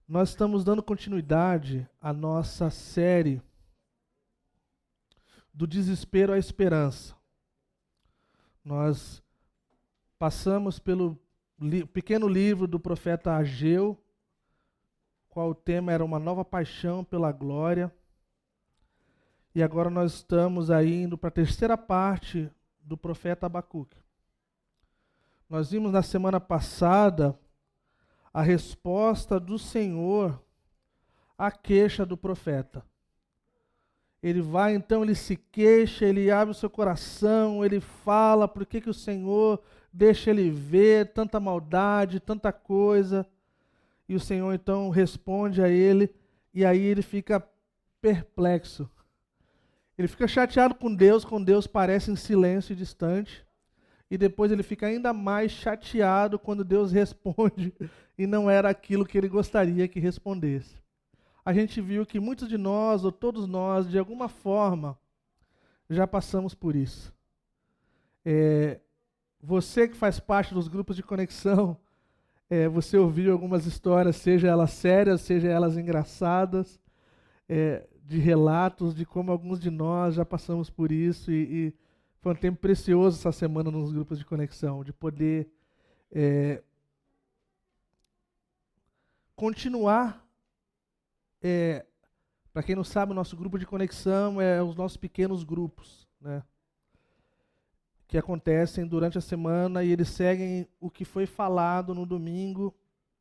Nós estamos dando continuidade à nossa série do desespero à esperança. Nós passamos pelo pequeno livro do profeta Ageu, qual o tema era uma nova paixão pela glória. E agora nós estamos aí indo para a terceira parte do profeta Abacuque. Nós vimos na semana passada a resposta do Senhor à queixa do profeta. Ele vai, então, ele se queixa, ele abre o seu coração, ele fala por que o Senhor deixa ele ver tanta maldade, tanta coisa. E o Senhor, então, responde a ele, e aí ele fica perplexo. Ele fica chateado com Deus parece em silêncio e distante. E depois ele fica ainda mais chateado quando Deus responde e não era aquilo que ele gostaria que respondesse. A gente viu que muitos de nós, ou todos nós, de alguma forma, já passamos por isso. Você que faz parte dos grupos de conexão, você ouviu algumas histórias, seja elas sérias, seja elas engraçadas, de relatos de como alguns de nós já passamos por isso e foi um tempo precioso essa semana nos grupos de conexão, de poder continuar. Para quem não sabe, o nosso grupo de conexão é os nossos pequenos grupos, né? Que acontecem durante a semana e eles seguem o que foi falado no domingo,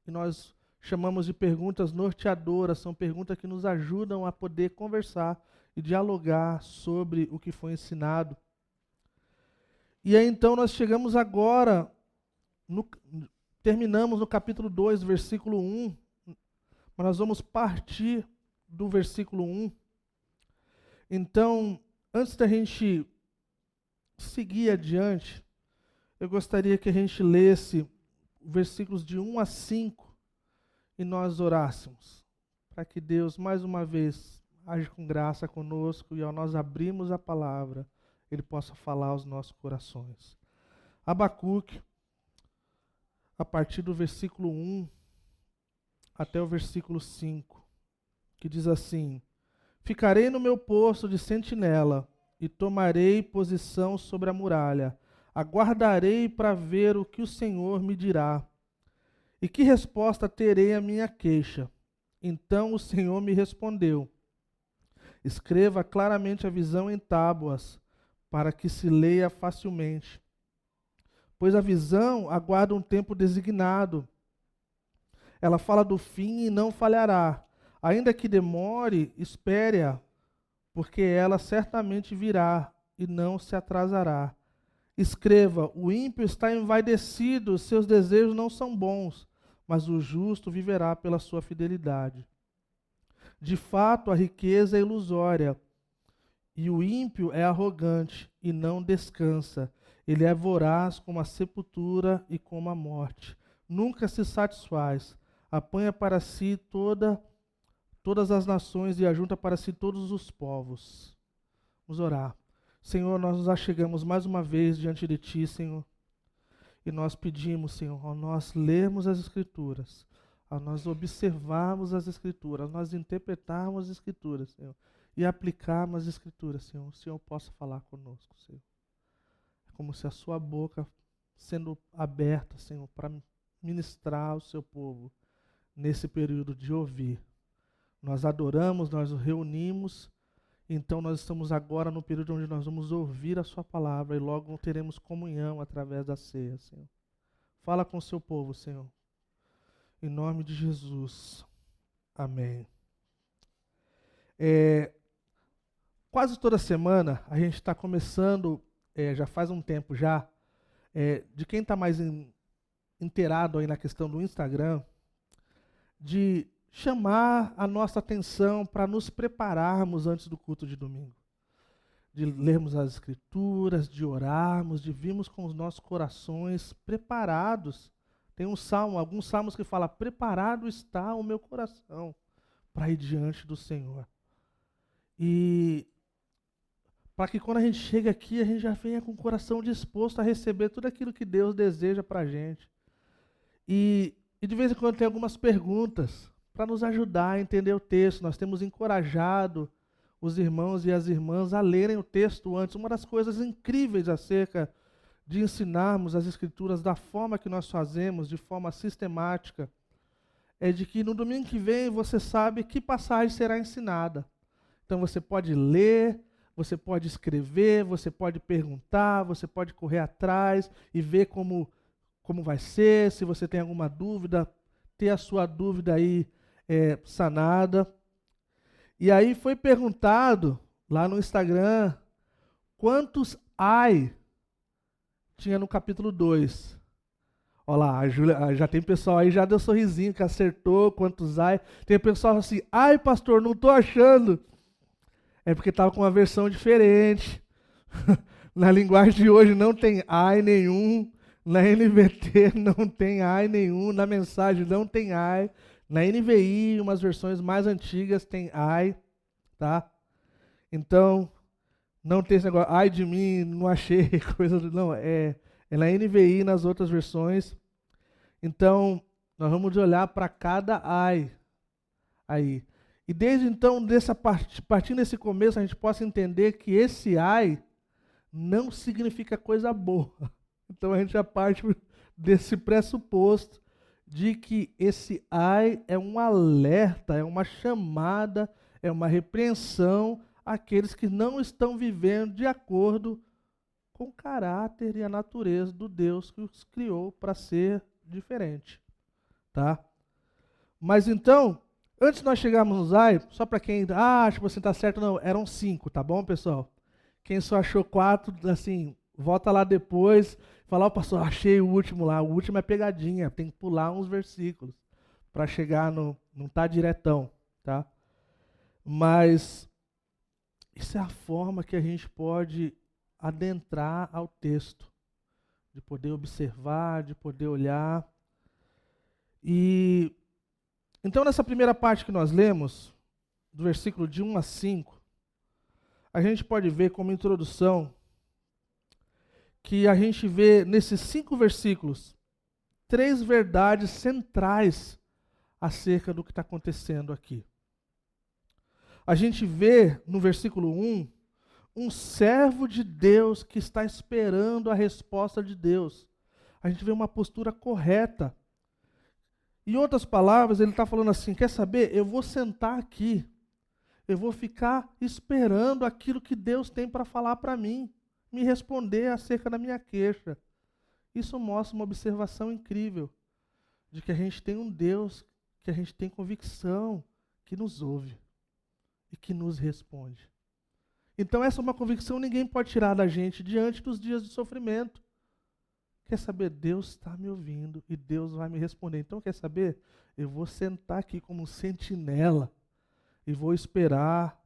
e nós chamamos de perguntas norteadoras, são perguntas que nos ajudam a poder conversar e dialogar sobre o que foi ensinado. E aí então nós chegamos agora, terminamos no capítulo 2, versículo 1, mas nós vamos partir do versículo 1. Então, antes da gente seguir adiante, eu gostaria que a gente lesse versículos de 1 a 5 e nós orássemos, para que Deus, mais uma vez, age com graça conosco e ao nós abrirmos a palavra, Ele possa falar aos nossos corações. Abacuque, a partir do versículo 1 até o versículo 5, que diz assim: Ficarei no meu posto de sentinela e tomarei posição sobre a muralha. Aguardarei para ver o que o Senhor me dirá. E que resposta terei à minha queixa? Então o Senhor me respondeu: Escreva claramente a visão em tábuas, para que se leia facilmente. Pois a visão aguarda um tempo designado. Ela fala do fim e não falhará. Ainda que demore, espere-a, porque ela certamente virá e não se atrasará. Escreva: o ímpio está envaidecido, seus desejos não são bons, mas o justo viverá pela sua fidelidade. De fato, a riqueza é ilusória, e o ímpio é arrogante e não descansa. Ele é voraz como a sepultura e como a morte. Nunca se satisfaz. Apanha para si todas as nações e ajunta para si todos os povos. Vamos orar. Senhor, nós nos achegamos mais uma vez diante de Ti, Senhor. E nós pedimos, Senhor, ao nós lermos as Escrituras, ao nós observarmos as Escrituras, ao nós interpretarmos as Escrituras, Senhor, e aplicarmos as Escrituras, Senhor, o Senhor possa falar conosco, Senhor. É como se a sua boca sendo aberta, Senhor, para ministrar ao seu povo nesse período de ouvir. Nós adoramos, nós nos reunimos, então nós estamos agora no período onde nós vamos ouvir a sua palavra e logo teremos comunhão através da ceia, Senhor. Fala com o seu povo, Senhor. Em nome de Jesus. Amém. Quase toda semana a gente está começando, já faz um tempo já, de quem está mais inteirado aí na questão do Instagram, de chamar a nossa atenção para nos prepararmos antes do culto de domingo. De lermos as Escrituras, de orarmos, de virmos com os nossos corações preparados. Tem alguns salmos que falam: preparado está o meu coração para ir diante do Senhor. E para que quando a gente chega aqui, a gente já venha com o coração disposto a receber tudo aquilo que Deus deseja para a gente. E de vez em quando tem algumas perguntas para nos ajudar a entender o texto. Nós temos encorajado os irmãos e as irmãs a lerem o texto antes. Uma das coisas incríveis acerca de ensinarmos as Escrituras da forma que nós fazemos, de forma sistemática, é de que no domingo que vem você sabe que passagem será ensinada. Então você pode ler, você pode escrever, você pode perguntar, você pode correr atrás e ver como vai ser, se você tem alguma dúvida, ter a sua dúvida aí sanada. E aí foi perguntado lá no Instagram quantos ai tinha no capítulo 2. Olha lá, a Júlia, já tem pessoal aí, já deu sorrisinho, que acertou, quantos ai. Tem pessoal assim, ai pastor, não estou achando. É porque estava com uma versão diferente. Na linguagem de hoje não tem ai nenhum. Na NVT não tem ai nenhum. Na mensagem não tem ai. Na NVI, umas versões mais antigas, tem ai. Tá? Então, não tem esse negócio, ai de mim, não achei, coisa do... Não, é na NVI, nas outras versões. Então, nós vamos olhar para cada ai aí. E desde então, partindo desse começo, a gente possa entender que esse ai não significa coisa boa. Então a gente já parte desse pressuposto de que esse ai é um alerta, é uma chamada, é uma repreensão àqueles que não estão vivendo de acordo com o caráter e a natureza do Deus que os criou para ser diferente. Tá? Mas então, antes de nós chegarmos nos ai, só para quem acha que você está certo, não, eram 5, tá bom, pessoal? Quem só achou 4, assim, volta lá depois, fala, pastor, achei o último lá. O último é pegadinha, tem que pular uns versículos para chegar no... Não está diretão, tá? Mas isso é a forma que a gente pode adentrar ao texto, de poder observar, de poder olhar. E então, nessa primeira parte que nós lemos, do versículo de 1 a 5, a gente pode ver como introdução que a gente vê nesses 5 versículos 3 verdades centrais acerca do que está acontecendo aqui. A gente vê no versículo 1 um servo de Deus que está esperando a resposta de Deus. A gente vê uma postura correta. Em outras palavras, ele está falando assim, quer saber? Eu vou sentar aqui, eu vou ficar esperando aquilo que Deus tem para falar para mim, me responder acerca da minha queixa. Isso mostra uma observação incrível, de que a gente tem um Deus, que a gente tem convicção, que nos ouve e que nos responde. Então essa é uma convicção que ninguém pode tirar da gente diante dos dias de sofrimento. Quer saber? Deus está me ouvindo e Deus vai me responder. Então, quer saber? Eu vou sentar aqui como um sentinela e vou esperar.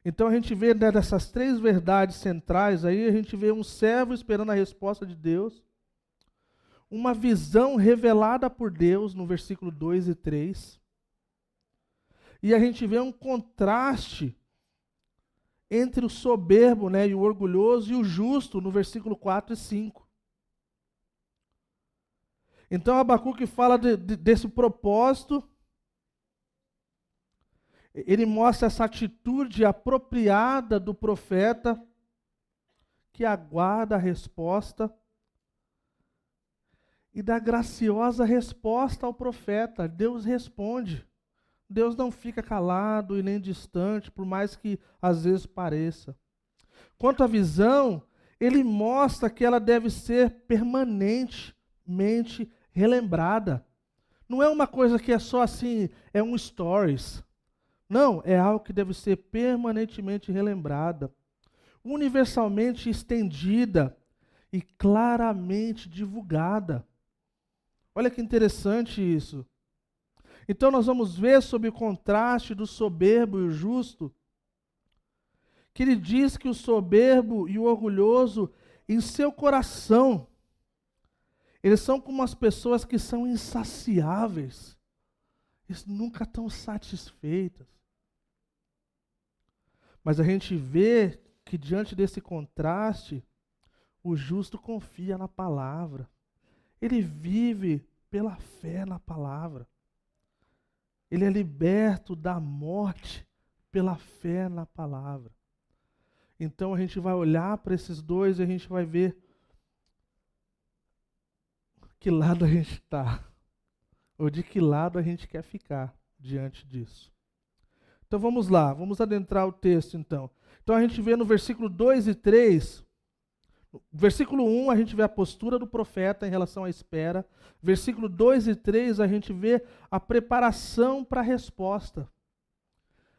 Então, a gente vê dessas 3 verdades centrais, aí a gente vê um servo esperando a resposta de Deus, uma visão revelada por Deus no versículo 2 e 3, e a gente vê um contraste entre o soberbo, e o orgulhoso e o justo no versículo 4 e 5. Então Abacuque fala desse propósito, ele mostra essa atitude apropriada do profeta, que aguarda a resposta, e da graciosa resposta ao profeta. Deus responde. Deus não fica calado e nem distante, por mais que às vezes pareça. Quanto à visão, ele mostra que ela deve ser permanentemente relembrada. Não é uma coisa que é só assim, é um stories. Não, é algo que deve ser permanentemente relembrada, universalmente estendida e claramente divulgada. Olha que interessante isso. Então nós vamos ver sobre o contraste do soberbo e o justo, que ele diz que o soberbo e o orgulhoso, em seu coração, eles são como as pessoas que são insaciáveis. Eles nunca estão satisfeitas. Mas a gente vê que diante desse contraste, o justo confia na palavra. Ele vive pela fé na palavra. ele é liberto da morte pela fé na palavra. Então a gente vai olhar para esses dois e a gente vai ver que lado a gente está, ou de que lado a gente quer ficar diante disso. Então vamos lá, vamos adentrar o texto então. Então a gente vê no versículo 2 e 3, versículo 1 a gente vê a postura do profeta em relação à espera, versículo 2 e 3 a gente vê a preparação para a resposta.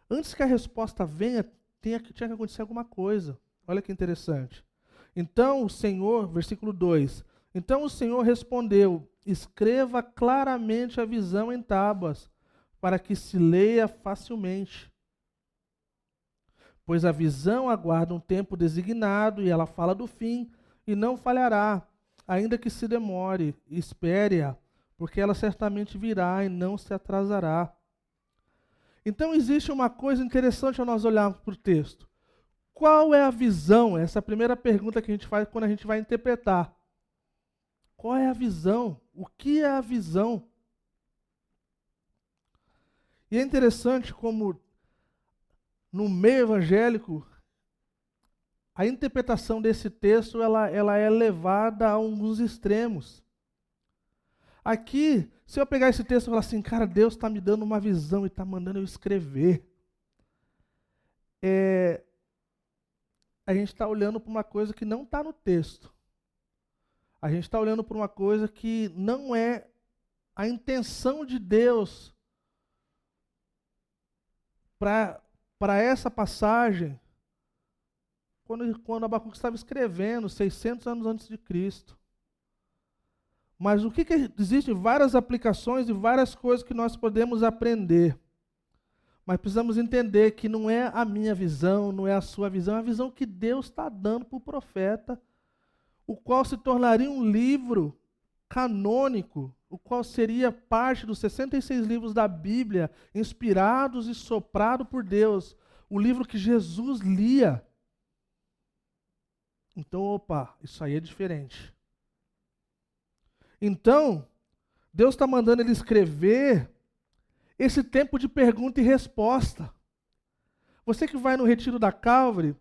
Antes que a resposta venha, tinha que acontecer alguma coisa. Olha que interessante. Então o Senhor, versículo 2, então o Senhor respondeu, escreva claramente a visão em tábuas, para que se leia facilmente. Pois a visão aguarda um tempo designado, e ela fala do fim, e não falhará, ainda que se demore, espere-a, porque ela certamente virá e não se atrasará. Então existe uma coisa interessante ao nós olharmos para o texto. Qual é a visão? Essa é a primeira pergunta que a gente faz quando a gente vai interpretar. Qual é a visão? O que é a visão? E é interessante como no meio evangélico a interpretação desse texto ela é levada a alguns extremos. Aqui, se eu pegar esse texto e falar assim, cara, Deus está me dando uma visão e está mandando eu escrever, a gente está olhando para uma coisa que não está no texto. A gente está olhando para uma coisa que não é a intenção de Deus para essa passagem, quando Abacuque estava escrevendo, 600 anos antes de Cristo. Mas o que existem várias aplicações e várias coisas que nós podemos aprender. Mas precisamos entender que não é a minha visão, não é a sua visão, é a visão que Deus está dando para o profeta, o qual se tornaria um livro canônico, o qual seria parte dos 66 livros da Bíblia, inspirados e soprados por Deus, o livro que Jesus lia. Então, opa, isso aí é diferente. Então, Deus está mandando ele escrever esse tempo de pergunta e resposta. Você que vai no retiro da Calvary,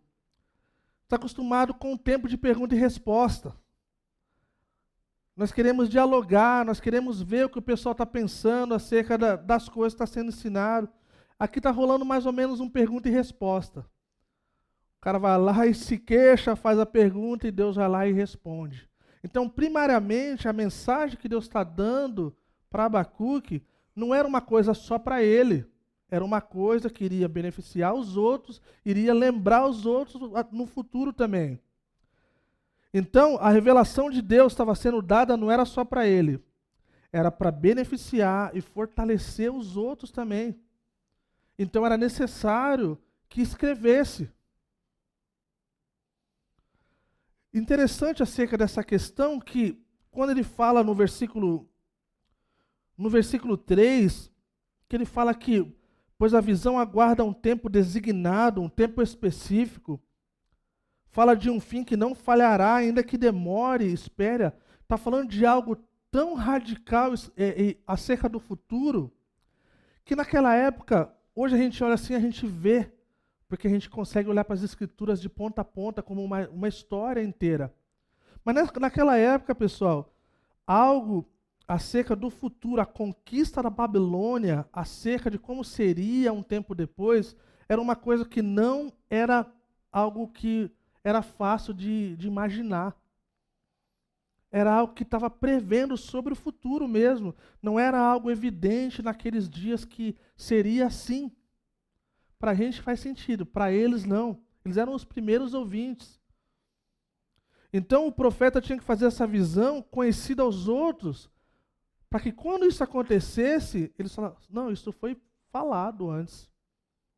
está acostumado com o tempo de pergunta e resposta. Nós queremos dialogar, nós queremos ver o que o pessoal está pensando acerca das coisas que está sendo ensinado. Aqui está rolando mais ou menos um pergunta e resposta. O cara vai lá e se queixa, faz a pergunta e Deus vai lá e responde. Então, primariamente, a mensagem que Deus está dando para Abacuque não era uma coisa só para ele. Era uma coisa que iria beneficiar os outros, iria lembrar os outros no futuro também. Então, a revelação de Deus estava sendo dada não era só para ele. Era para beneficiar e fortalecer os outros também. Então, era necessário que escrevesse. Interessante acerca dessa questão que, quando ele fala no versículo 3, que ele fala que, pois a visão aguarda um tempo designado, um tempo específico, fala de um fim que não falhará, ainda que demore, espera. Está falando de algo tão radical acerca do futuro, que naquela época, hoje a gente olha assim, a gente vê, porque a gente consegue olhar para as escrituras de ponta a ponta como uma história inteira. Mas naquela época, pessoal, algo acerca do futuro, a conquista da Babilônia, acerca de como seria um tempo depois, era uma coisa que não era algo que era fácil de imaginar. Era algo que estava prevendo sobre o futuro mesmo. Não era algo evidente naqueles dias que seria assim. Para a gente faz sentido, para eles não. Eles eram os primeiros ouvintes. Então o profeta tinha que fazer essa visão conhecida aos outros, para que quando isso acontecesse, eles falassem, não, isso foi falado antes.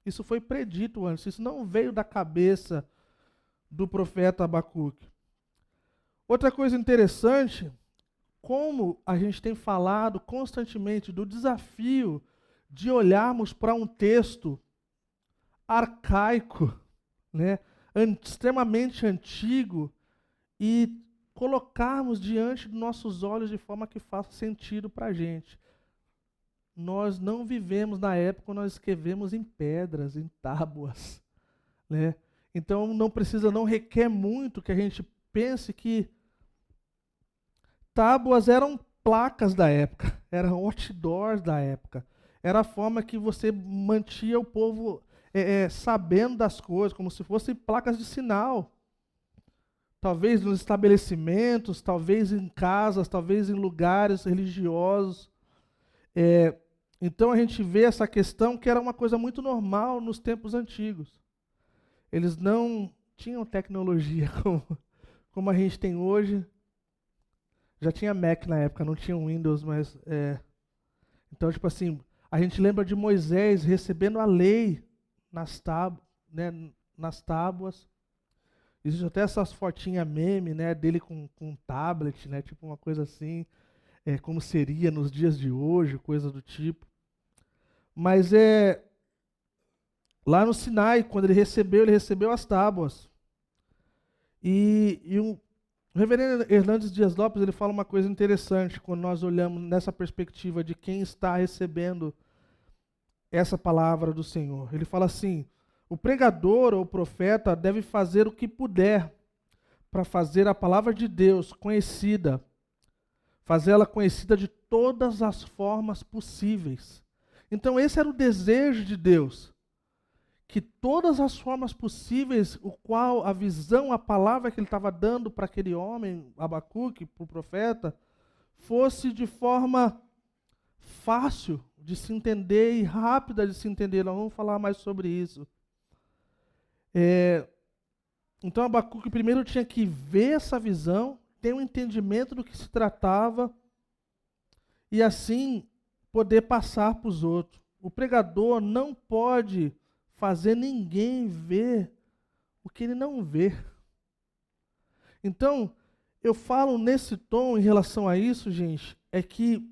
Isso foi predito antes. Isso não veio da cabeça do profeta Abacuque. Outra coisa interessante, como a gente tem falado constantemente do desafio de olharmos para um texto arcaico, né, extremamente antigo, e colocarmos diante dos nossos olhos de forma que faça sentido para a gente. nós não vivemos na época quando nós escrevemos em pedras, em tábuas, né? Então não requer muito que a gente pense que tábuas eram placas da época, eram outdoors da época. Era a forma que você mantinha o povo sabendo das coisas, como se fossem placas de sinal. Talvez nos estabelecimentos, talvez em casas, talvez em lugares religiosos. Então a gente vê essa questão que era uma coisa muito normal nos tempos antigos. Eles não tinham tecnologia como a gente tem hoje. Já tinha Mac na época, não tinha Windows, mas... Então, tipo assim, a gente lembra de Moisés recebendo a lei nas tábuas. Existem até essas fotinhas meme, né, dele com um tablet, né, tipo uma coisa assim, como seria nos dias de hoje, coisa do tipo. Mas lá no Sinai, quando ele recebeu as tábuas. E o reverendo Hernandes Dias Lopes, ele fala uma coisa interessante quando nós olhamos nessa perspectiva de quem está recebendo essa palavra do Senhor. Ele fala assim: o pregador ou o profeta deve fazer o que puder para fazer a palavra de Deus conhecida, fazê-la conhecida de todas as formas possíveis. Então esse era o desejo de Deus, que todas as formas possíveis, o qual a visão, a palavra que ele estava dando para aquele homem, Abacuque, para o profeta, fosse de forma fácil de se entender e rápida de se entender. Nós vamos falar mais sobre isso. Então Abacuque primeiro tinha que ver essa visão, ter um entendimento do que se tratava e assim poder passar para os outros. O pregador não pode fazer ninguém ver o que ele não vê. Então, eu falo nesse tom em relação a isso, gente, é que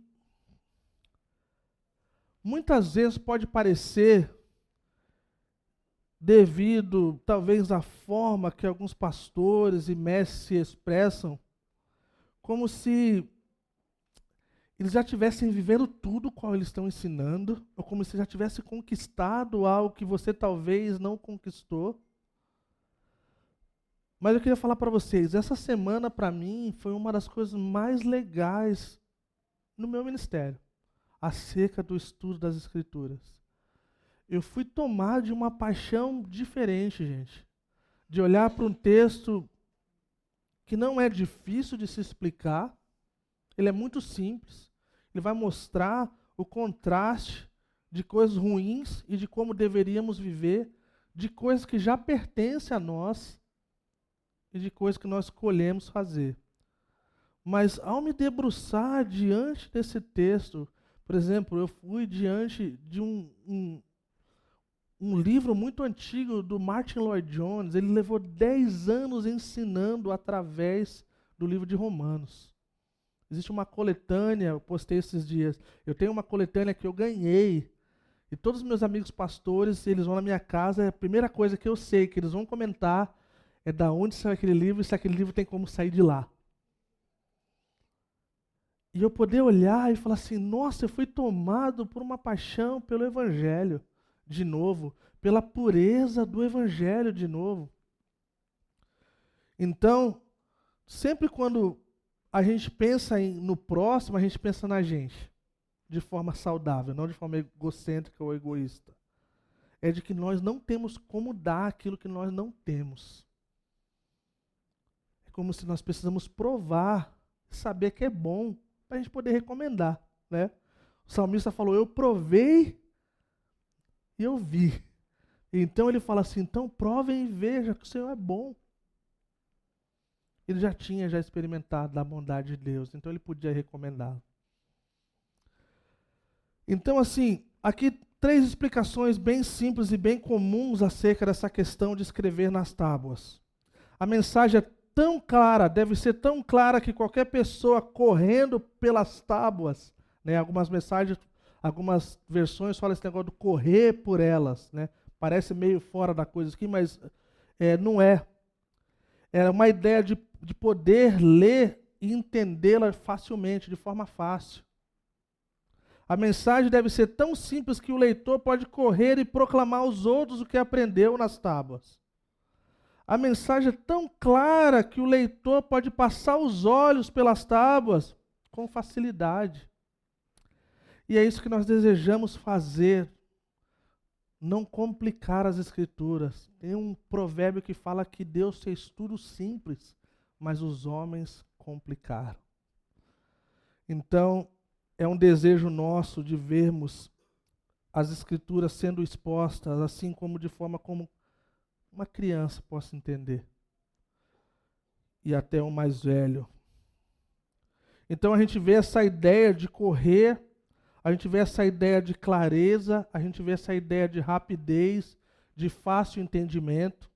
muitas vezes pode parecer, devido talvez à forma que alguns pastores e mestres se expressam, como se eles já estivessem vivendo tudo qual eles estão ensinando, ou como se já tivesse conquistado algo que você talvez não conquistou. Mas eu queria falar para vocês, essa semana para mim foi uma das coisas mais legais no meu ministério, acerca do estudo das Escrituras. Eu fui tomado de uma paixão diferente, gente, de olhar para um texto que não é difícil de se explicar, ele é muito simples, ele vai mostrar o contraste de coisas ruins e de como deveríamos viver, de coisas que já pertencem a nós e de coisas que nós escolhemos fazer. Mas ao me debruçar diante desse texto, por exemplo, eu fui diante de um livro muito antigo do Martin Lloyd-Jones. Ele levou 10 anos ensinando através do livro de Romanos. Existe uma coletânea, eu postei esses dias. Eu tenho uma coletânea que eu ganhei. E todos os meus amigos pastores, eles vão na minha casa, a primeira coisa que eu sei que eles vão comentar é da onde saiu aquele livro e se aquele livro tem como sair de lá. E eu poder olhar e falar assim, nossa, eu fui tomado por uma paixão pelo Evangelho, de novo, pela pureza do Evangelho, de novo. Então, sempre quando a gente pensa no próximo, a gente pensa na gente, de forma saudável, não de forma egocêntrica ou egoísta. É de que nós não temos como dar aquilo que nós não temos. É como se nós precisamos provar, saber que é bom, para a gente poder recomendar, né? O salmista falou, eu provei e eu vi. Então ele fala assim, então provem e vejam que o Senhor é bom. Ele já tinha experimentado da bondade de Deus, então ele podia recomendar. Então assim, aqui 3 explicações bem simples e bem comuns acerca dessa questão de escrever nas tábuas. A mensagem é tão clara, deve ser tão clara que qualquer pessoa correndo pelas tábuas, né, algumas versões falam esse negócio de correr por elas, né? Parece meio fora da coisa aqui, mas não é. É uma ideia de poder ler e entendê-la facilmente, de forma fácil. A mensagem deve ser tão simples que o leitor pode correr e proclamar aos outros o que aprendeu nas tábuas. A mensagem é tão clara que o leitor pode passar os olhos pelas tábuas com facilidade. E é isso que nós desejamos fazer. Não complicar as Escrituras. Tem um provérbio que fala que Deus fez tudo simples, mas os homens complicaram. Então, é um desejo nosso de vermos as Escrituras sendo expostas, assim como de forma como uma criança possa entender. E até o mais velho. Então a gente vê essa ideia de correr, a gente vê essa ideia de clareza, a gente vê essa ideia de rapidez, de fácil entendimento.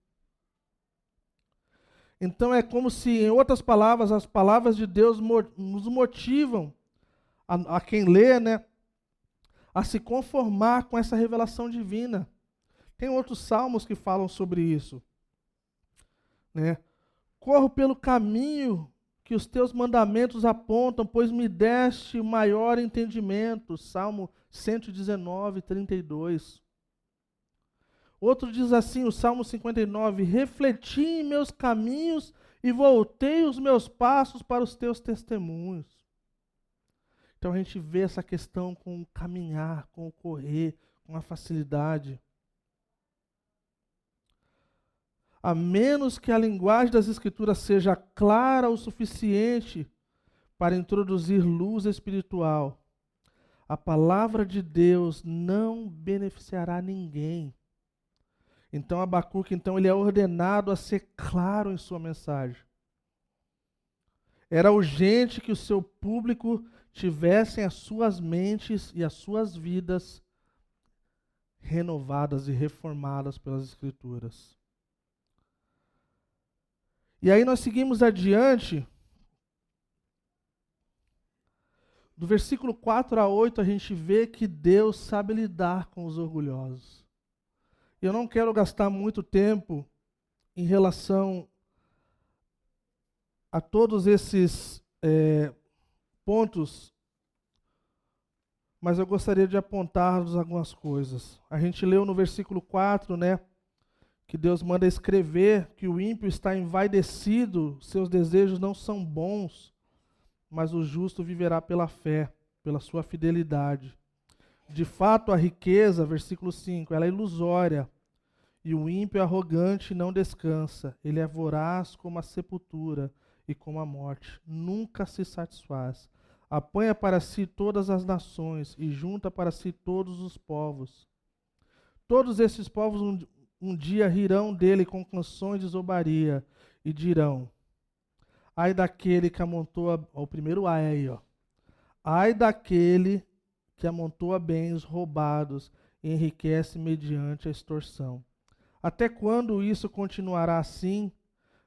Então é como se, em outras palavras, as palavras de Deus nos motivam a quem lê, né, a se conformar com essa revelação divina. Tem outros salmos que falam sobre isso, né? Corro pelo caminho que os teus mandamentos apontam, pois me deste maior entendimento. Salmo 119, 32. Outro diz assim, o Salmo 59, refleti em meus caminhos e voltei os meus passos para os teus testemunhos. Então a gente vê essa questão com o caminhar, com o correr, com a facilidade. A menos que a linguagem das Escrituras seja clara o suficiente para introduzir luz espiritual, a palavra de Deus não beneficiará ninguém. Então Abacuque, ele é ordenado a ser claro em sua mensagem. Era urgente que o seu público tivessem as suas mentes e as suas vidas renovadas e reformadas pelas Escrituras. E aí nós seguimos adiante. Do versículo 4 a 8 a gente vê que Deus sabe lidar com os orgulhosos. Eu não quero gastar muito tempo em relação a todos esses pontos, mas eu gostaria de apontar-vos algumas coisas. A gente leu no versículo 4, né, que Deus manda escrever que o ímpio está envaidecido, seus desejos não são bons, mas o justo viverá pela fé, pela sua fidelidade. De fato, a riqueza, versículo 5, ela é ilusória, e o ímpio arrogante não descansa. Ele é voraz como a sepultura e como a morte. Nunca se satisfaz. Apanha para si todas as nações e junta para si todos os povos. Todos esses povos um dia rirão dele com canções de zombaria e dirão: ai daquele que amontoa, o primeiro ai aí, ó. Ai daquele que amontoa bens roubados e enriquece mediante a extorsão. Até quando isso continuará assim?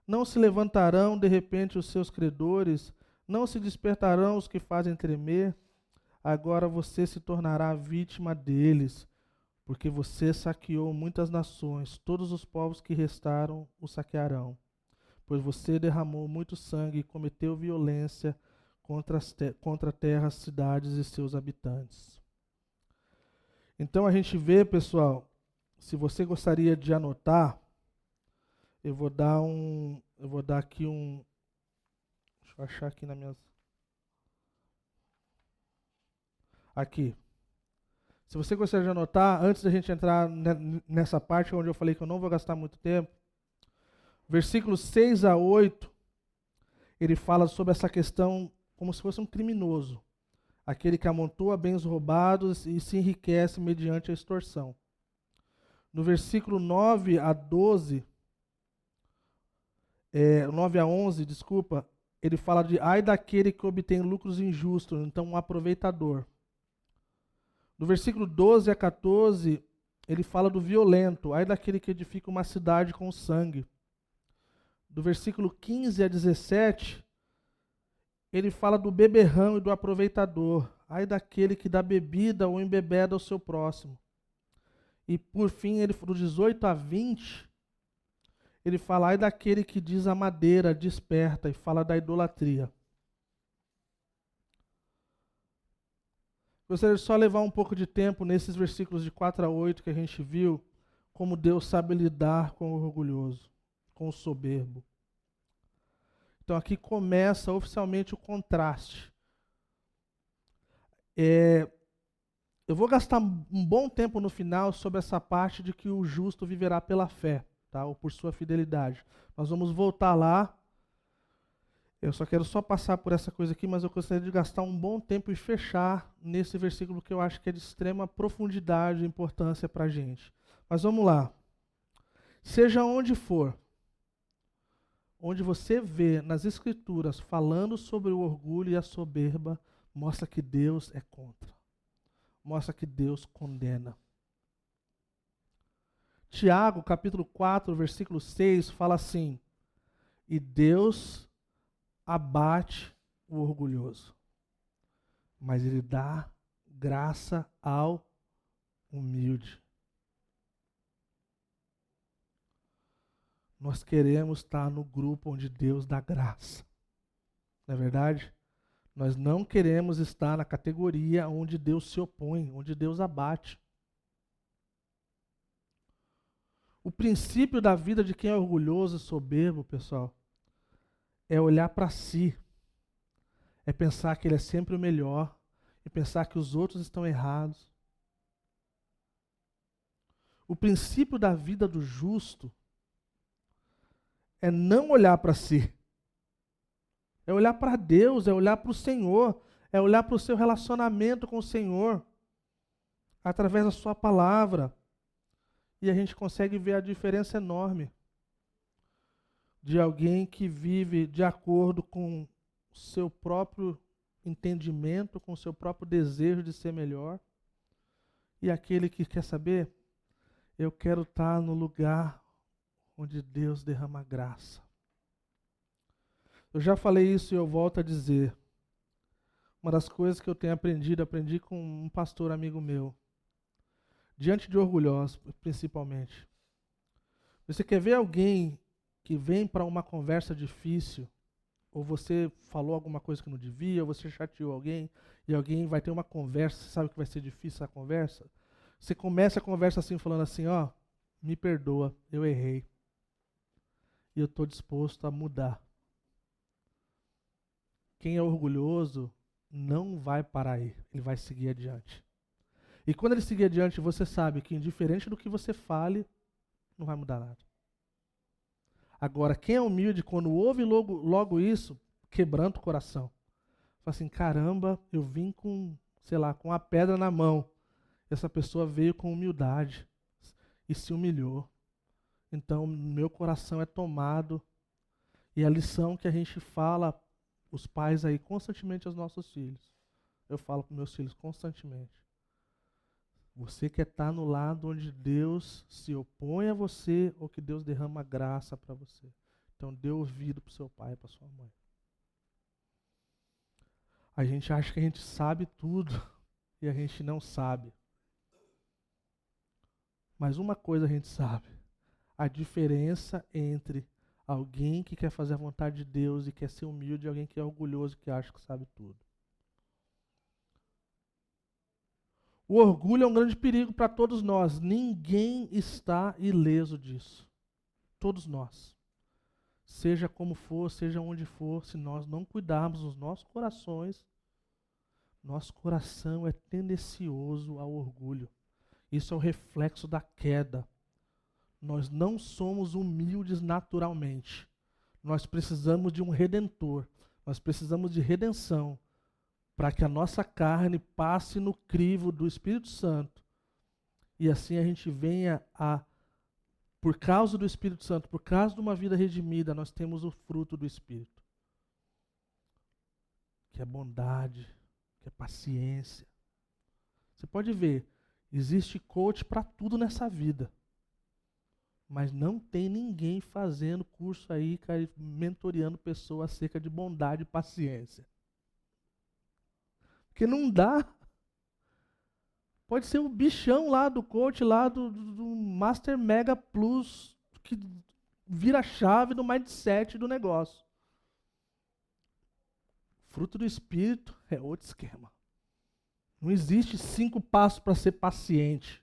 Não se levantarão de repente os seus credores? Não se despertarão os que fazem tremer? Agora você se tornará vítima deles, porque você saqueou muitas nações, todos os povos que restaram o saquearão. Pois você derramou muito sangue e cometeu violência contra terras, cidades e seus habitantes. Então a gente vê, pessoal, se você gostaria de anotar, eu vou dar aqui um, deixa eu achar aqui nas minhas, aqui. Se você gostaria de anotar, antes da gente entrar nessa parte onde eu falei que eu não vou gastar muito tempo, versículos 6 a 8, ele fala sobre essa questão como se fosse um criminoso, aquele que amontoa bens roubados e se enriquece mediante a extorsão. No versículo 9 a 12, 9 a 11, desculpa, ele fala de ai daquele que obtém lucros injustos, então um aproveitador. No versículo 12 a 14, ele fala do violento, ai daquele que edifica uma cidade com sangue. Do versículo 15 a 17, ele fala do beberrão e do aproveitador, ai daquele que dá bebida ou embebeda ao seu próximo. E por fim, ele do 18 a 20, ele fala ai daquele que diz a madeira, desperta, e fala da idolatria. Gostaria de só levar um pouco de tempo nesses versículos de 4 a 8 que a gente viu, como Deus sabe lidar com o orgulhoso, com o soberbo. Então aqui começa oficialmente o contraste. Eu vou gastar um bom tempo no final sobre essa parte de que o justo viverá pela fé, tá? Ou por sua fidelidade. Nós vamos voltar lá. Eu só quero passar por essa coisa aqui, mas eu gostaria de gastar um bom tempo e fechar nesse versículo que eu acho que é de extrema profundidade e importância para a gente. Mas vamos lá. Seja onde for, onde você vê nas Escrituras falando sobre o orgulho e a soberba, mostra que Deus é contra. Mostra que Deus condena. Tiago, capítulo 4, versículo 6, fala assim: e Deus abate o orgulhoso, mas Ele dá graça ao humilde. Nós queremos estar no grupo onde Deus dá graça. Não é verdade? Nós não queremos estar na categoria onde Deus se opõe, onde Deus abate. O princípio da vida de quem é orgulhoso e soberbo, pessoal, é olhar para si. É pensar que ele é sempre o melhor. E pensar que os outros estão errados. O princípio da vida do justo é não olhar para si. É olhar para Deus, é olhar para o Senhor, é olhar para o seu relacionamento com o Senhor, através da sua palavra. E a gente consegue ver a diferença enorme de alguém que vive de acordo com o seu próprio entendimento, com o seu próprio desejo de ser melhor, e aquele que quer saber, eu quero estar no lugar onde Deus derrama graça. Eu já falei isso e eu volto a dizer. Uma das coisas que eu tenho aprendido, aprendi com um pastor amigo meu, diante de orgulhosos, principalmente. Você quer ver alguém que vem para uma conversa difícil, ou você falou alguma coisa que não devia, ou você chateou alguém, e alguém vai ter uma conversa, você sabe que vai ser difícil essa conversa? Você começa a conversa assim, falando assim, ó, me perdoa, eu errei. E eu estou disposto a mudar. Quem é orgulhoso não vai parar aí, ele vai seguir adiante. E quando ele seguir adiante, você sabe que indiferente do que você fale, não vai mudar nada. Agora, quem é humilde, quando ouve logo isso, quebranta o coração. Fala assim, caramba, eu vim com, sei lá, com a pedra na mão. Essa pessoa veio com humildade e se humilhou. Então, meu coração é tomado. E a lição que a gente fala, os pais aí, constantemente aos nossos filhos. Eu falo para meus filhos constantemente. Você quer estar no lado onde Deus se opõe a você ou que Deus derrama graça para você. Então dê ouvido para o seu pai e para sua mãe. A gente acha que a gente sabe tudo e a gente não sabe. Mas uma coisa a gente sabe. A diferença entre alguém que quer fazer a vontade de Deus e quer ser humilde e alguém que é orgulhoso e que acha que sabe tudo. O orgulho é um grande perigo para todos nós. Ninguém está ileso disso. Todos nós. Seja como for, seja onde for, se nós não cuidarmos dos nossos corações, nosso coração é tendencioso ao orgulho. Isso é o reflexo da queda. Nós não somos humildes naturalmente. Nós precisamos de um redentor. Nós precisamos de redenção para que a nossa carne passe no crivo do Espírito Santo. E assim a gente venha a, por causa do Espírito Santo, por causa de uma vida redimida, nós temos o fruto do Espírito. Que é bondade, que é paciência. Você pode ver, existe coach para tudo nessa vida. Mas não tem ninguém fazendo curso aí, cara, mentoreando pessoas acerca de bondade e paciência. Porque não dá. Pode ser o bichão lá do coach, lá do Master Mega Plus, que vira a chave do mindset do negócio. Fruto do Espírito é outro esquema. Não existe 5 passos para ser paciente.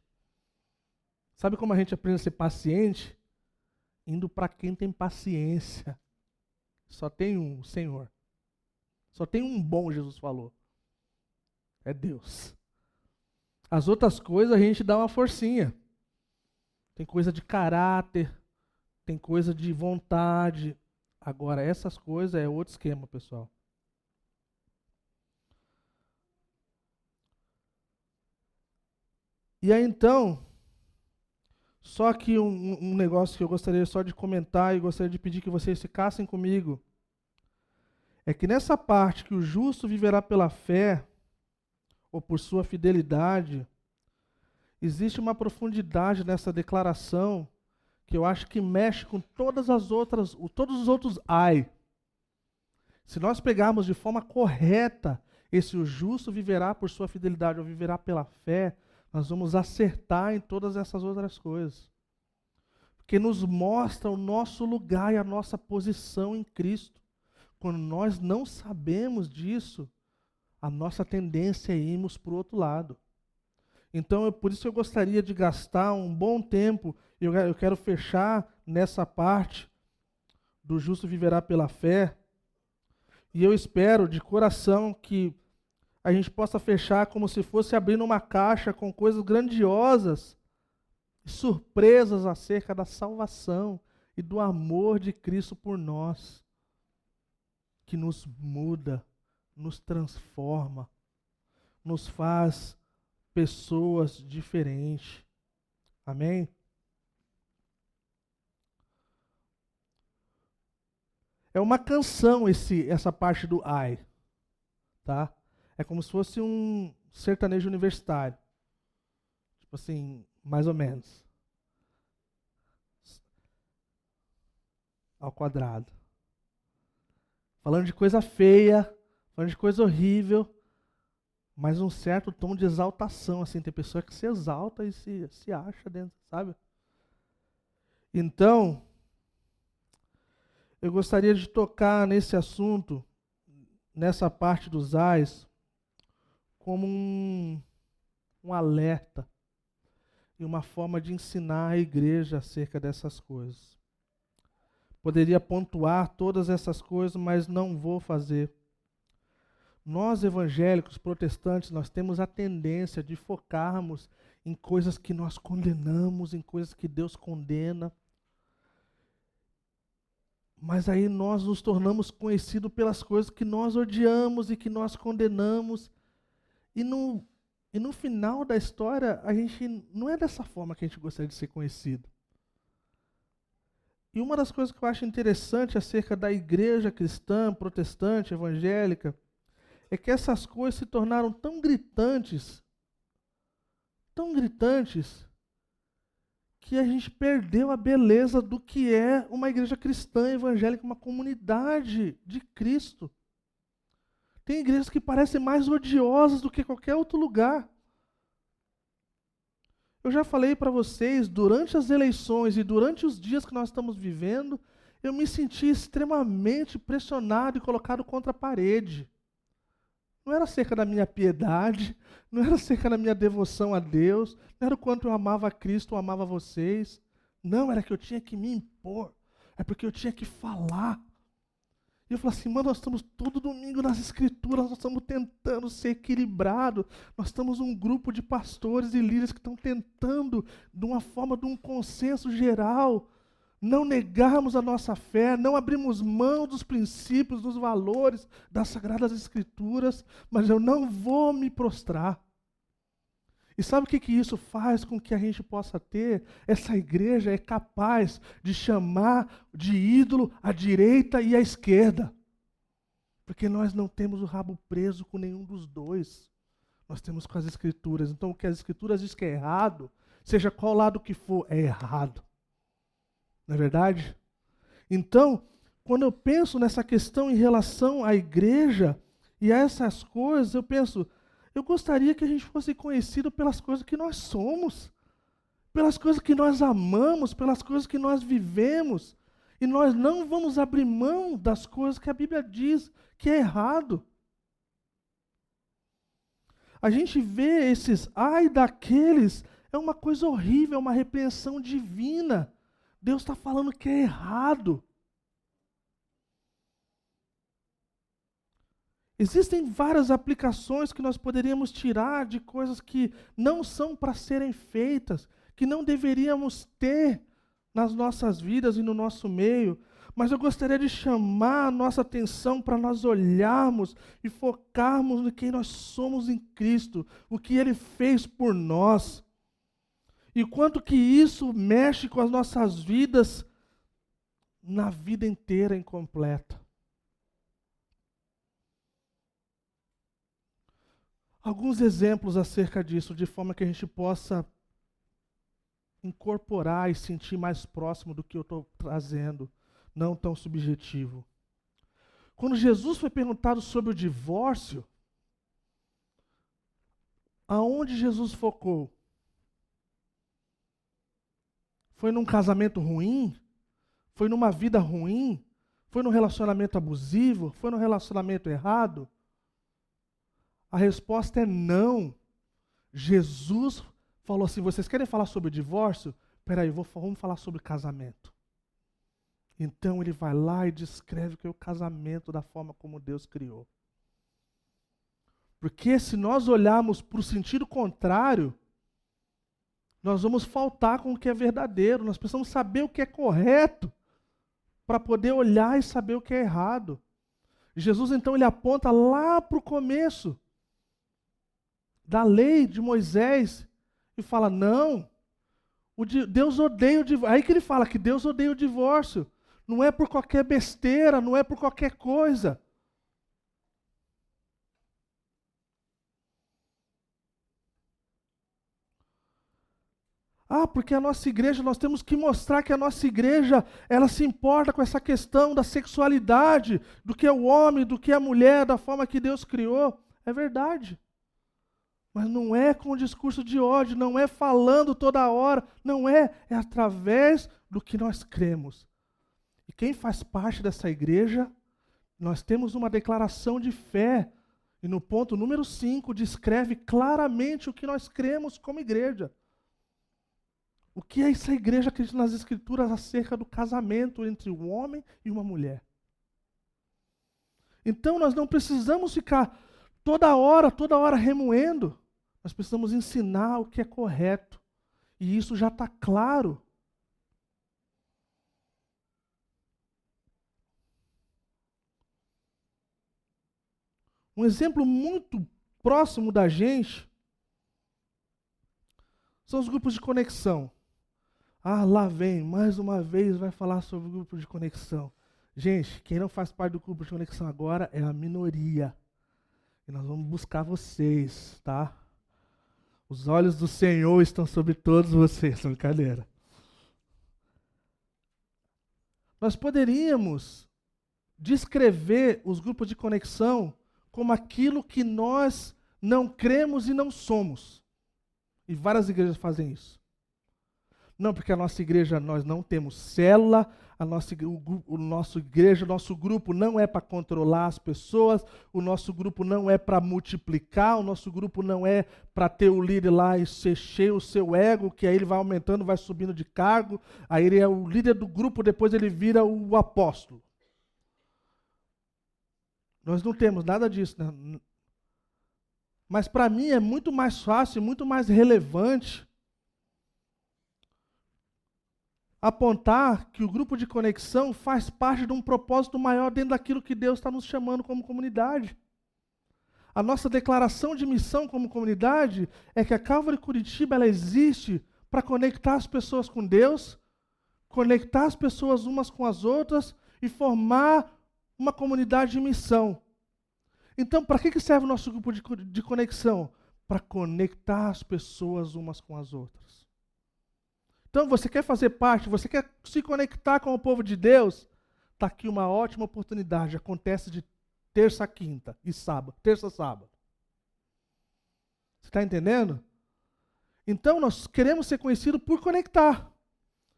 Sabe como a gente aprende a ser paciente? Indo para quem tem paciência. Só tem um, o Senhor. Só tem um bom, Jesus falou. É Deus. As outras coisas a gente dá uma forcinha. Tem coisa de caráter, tem coisa de vontade. Agora, essas coisas é outro esquema, pessoal. E aí, então, só que um negócio que eu gostaria só de comentar e gostaria de pedir que vocês ficassem comigo, é que nessa parte que o justo viverá pela fé, ou por sua fidelidade, existe uma profundidade nessa declaração que eu acho que mexe com todos os outros ai. Se nós pegarmos de forma correta esse o justo viverá por sua fidelidade ou viverá pela fé, nós vamos acertar em todas essas outras coisas. Porque nos mostra o nosso lugar e a nossa posição em Cristo. Quando nós não sabemos disso, a nossa tendência é irmos para o outro lado. Então, por isso eu gostaria de gastar um bom tempo, eu quero fechar nessa parte do justo viverá pela fé, e eu espero de coração que a gente possa fechar como se fosse abrindo uma caixa com coisas grandiosas, surpresas acerca da salvação e do amor de Cristo por nós, que nos muda, nos transforma, nos faz pessoas diferentes. Amém? É uma canção essa parte do ai, tá? É como se fosse um sertanejo universitário. Tipo assim, mais ou menos. Ao quadrado. Falando de coisa feia, falando de coisa horrível, mas um certo tom de exaltação, assim, tem pessoa que se exalta e se acha dentro, sabe? Então, eu gostaria de tocar nesse assunto, nessa parte dos ais, como um alerta e uma forma de ensinar a igreja acerca dessas coisas. Poderia pontuar todas essas coisas, mas não vou fazer. Nós evangélicos, protestantes, nós temos a tendência de focarmos em coisas que nós condenamos, em coisas que Deus condena. Mas aí nós nos tornamos conhecidos pelas coisas que nós odiamos e que nós condenamos. E no final da história, a gente não é dessa forma que a gente gostaria de ser conhecido. E uma das coisas que eu acho interessante acerca da igreja cristã, protestante, evangélica, é que essas coisas se tornaram tão gritantes, que a gente perdeu a beleza do que é uma igreja cristã evangélica, uma comunidade de Cristo. Tem igrejas que parecem mais odiosas do que qualquer outro lugar. Eu já falei para vocês, durante as eleições e durante os dias que nós estamos vivendo, eu me senti extremamente pressionado e colocado contra a parede. Não era acerca da minha piedade, não era acerca da minha devoção a Deus, não era o quanto eu amava a Cristo, eu amava vocês. Não, era que eu tinha que me impor, é porque eu tinha que falar. E eu falei assim, mano, nós estamos todo domingo nas escrituras, nós estamos tentando ser equilibrado, nós estamos um grupo de pastores e líderes que estão tentando, de uma forma, de um consenso geral, não negarmos a nossa fé, não abrimos mão dos princípios, dos valores das Sagradas Escrituras, mas eu não vou me prostrar. E sabe o que isso faz com que a gente possa ter? Essa igreja é capaz de chamar de ídolo a direita e a esquerda. Porque nós não temos o rabo preso com nenhum dos dois. Nós temos com as Escrituras. Então o que as Escrituras diz que é errado, seja qual lado que for, é errado. Não é verdade? Então, quando eu penso nessa questão em relação à igreja e a essas coisas, eu penso, eu gostaria que a gente fosse conhecido pelas coisas que nós somos, pelas coisas que nós amamos, pelas coisas que nós vivemos, e nós não vamos abrir mão das coisas que a Bíblia diz que é errado. A gente vê esses ai daqueles, é uma coisa horrível, é uma repreensão divina. Deus está falando que é errado. Existem várias aplicações que nós poderíamos tirar de coisas que não são para serem feitas, que não deveríamos ter nas nossas vidas e no nosso meio. Mas eu gostaria de chamar a nossa atenção para nós olharmos e focarmos no quem nós somos em Cristo, o que Ele fez por nós. E quanto que isso mexe com as nossas vidas na vida inteira incompleta. Alguns exemplos acerca disso, de forma que a gente possa incorporar e sentir mais próximo do que eu estou trazendo, não tão subjetivo. Quando Jesus foi perguntado sobre o divórcio, aonde Jesus focou? Foi num casamento ruim? Foi numa vida ruim? Foi num relacionamento abusivo? Foi num relacionamento errado? A resposta é não. Jesus falou assim, vocês querem falar sobre o divórcio? Peraí, vamos falar sobre casamento. Então ele vai lá e descreve que é o casamento da forma como Deus criou. Porque se nós olharmos para o sentido contrário, nós vamos faltar com o que é verdadeiro. Nós precisamos saber o que é correto para poder olhar e saber o que é errado. Jesus então ele aponta lá para o começo da lei de Moisés e fala, não, Deus odeia o divórcio. Aí que ele fala que Deus odeia o divórcio. Não é por qualquer besteira, não é por qualquer coisa. Porque a nossa igreja, nós temos que mostrar que a nossa igreja, ela se importa com essa questão da sexualidade, do que é o homem, do que é a mulher, da forma que Deus criou. É verdade. Mas não é com o discurso de ódio, não é falando toda hora, não é, é através do que nós cremos. E quem faz parte dessa igreja, nós temos uma declaração de fé, e no ponto número 5 descreve claramente o que nós cremos como igreja. O que essa igreja acredita nas Escrituras acerca do casamento entre um homem e uma mulher. Então nós não precisamos ficar toda hora remoendo. Nós precisamos ensinar o que é correto. E isso já está claro. Um exemplo muito próximo da gente são os grupos de conexão. Lá vem, mais uma vez vai falar sobre o grupo de conexão. Gente, quem não faz parte do grupo de conexão agora é a minoria. E nós vamos buscar vocês, tá? Os olhos do Senhor estão sobre todos vocês, brincadeira. Nós poderíamos descrever os grupos de conexão como aquilo que nós não cremos e não somos. E várias igrejas fazem isso. Não, porque a nossa igreja, nós não temos célula, o nosso grupo não é para controlar as pessoas, o nosso grupo não é para multiplicar, o nosso grupo não é para ter o líder lá e encher o seu ego, que aí ele vai aumentando, vai subindo de cargo, aí ele é o líder do grupo, depois ele vira o apóstolo. Nós não temos nada disso, né? Mas para mim é muito mais fácil, muito mais relevante apontar que o grupo de conexão faz parte de um propósito maior dentro daquilo que Deus está nos chamando como comunidade. A nossa declaração de missão como comunidade é que a Calvary Curitiba ela existe para conectar as pessoas com Deus, conectar as pessoas umas com as outras e formar uma comunidade de missão. Então, para que serve o nosso grupo de conexão? Para conectar as pessoas umas com as outras. Então, você quer fazer parte, você quer se conectar com o povo de Deus? Está aqui uma ótima oportunidade. Acontece de terça a quinta e sábado. Terça a sábado. Você está entendendo? Então, nós queremos ser conhecidos por conectar.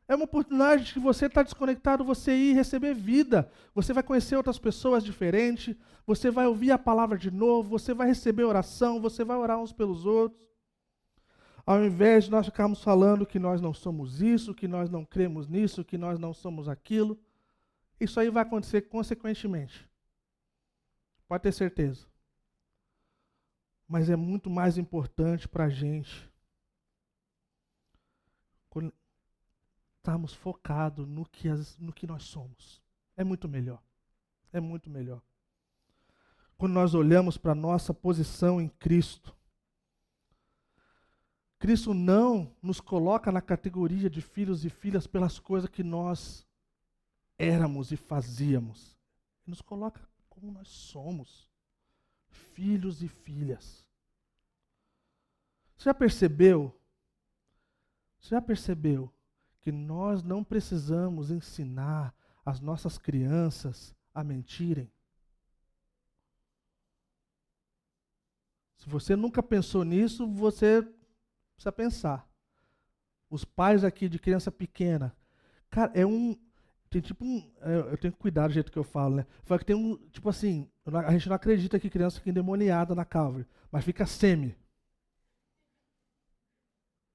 É uma oportunidade de você estar desconectado, você ir receber vida. Você vai conhecer outras pessoas diferentes, você vai ouvir a palavra de novo, você vai receber oração, você vai orar uns pelos outros. Ao invés de nós ficarmos falando que nós não somos isso, que nós não cremos nisso, que nós não somos aquilo, isso aí vai acontecer consequentemente. Pode ter certeza. Mas é muito mais importante para a gente estarmos focados no que nós somos. É muito melhor. É muito melhor. Quando nós olhamos para a nossa posição em Cristo, Cristo não nos coloca na categoria de filhos e filhas pelas coisas que nós éramos e fazíamos. Ele nos coloca como nós somos, filhos e filhas. Você já percebeu? Você já percebeu que nós não precisamos ensinar as nossas crianças a mentirem? Se você nunca pensou nisso, você precisa pensar. Os pais aqui de criança pequena, cara, tem tipo eu tenho que cuidar do jeito que eu falo, né? Fala que tem tipo assim, a gente não acredita que criança fica endemoniada na Calvary, mas fica semi.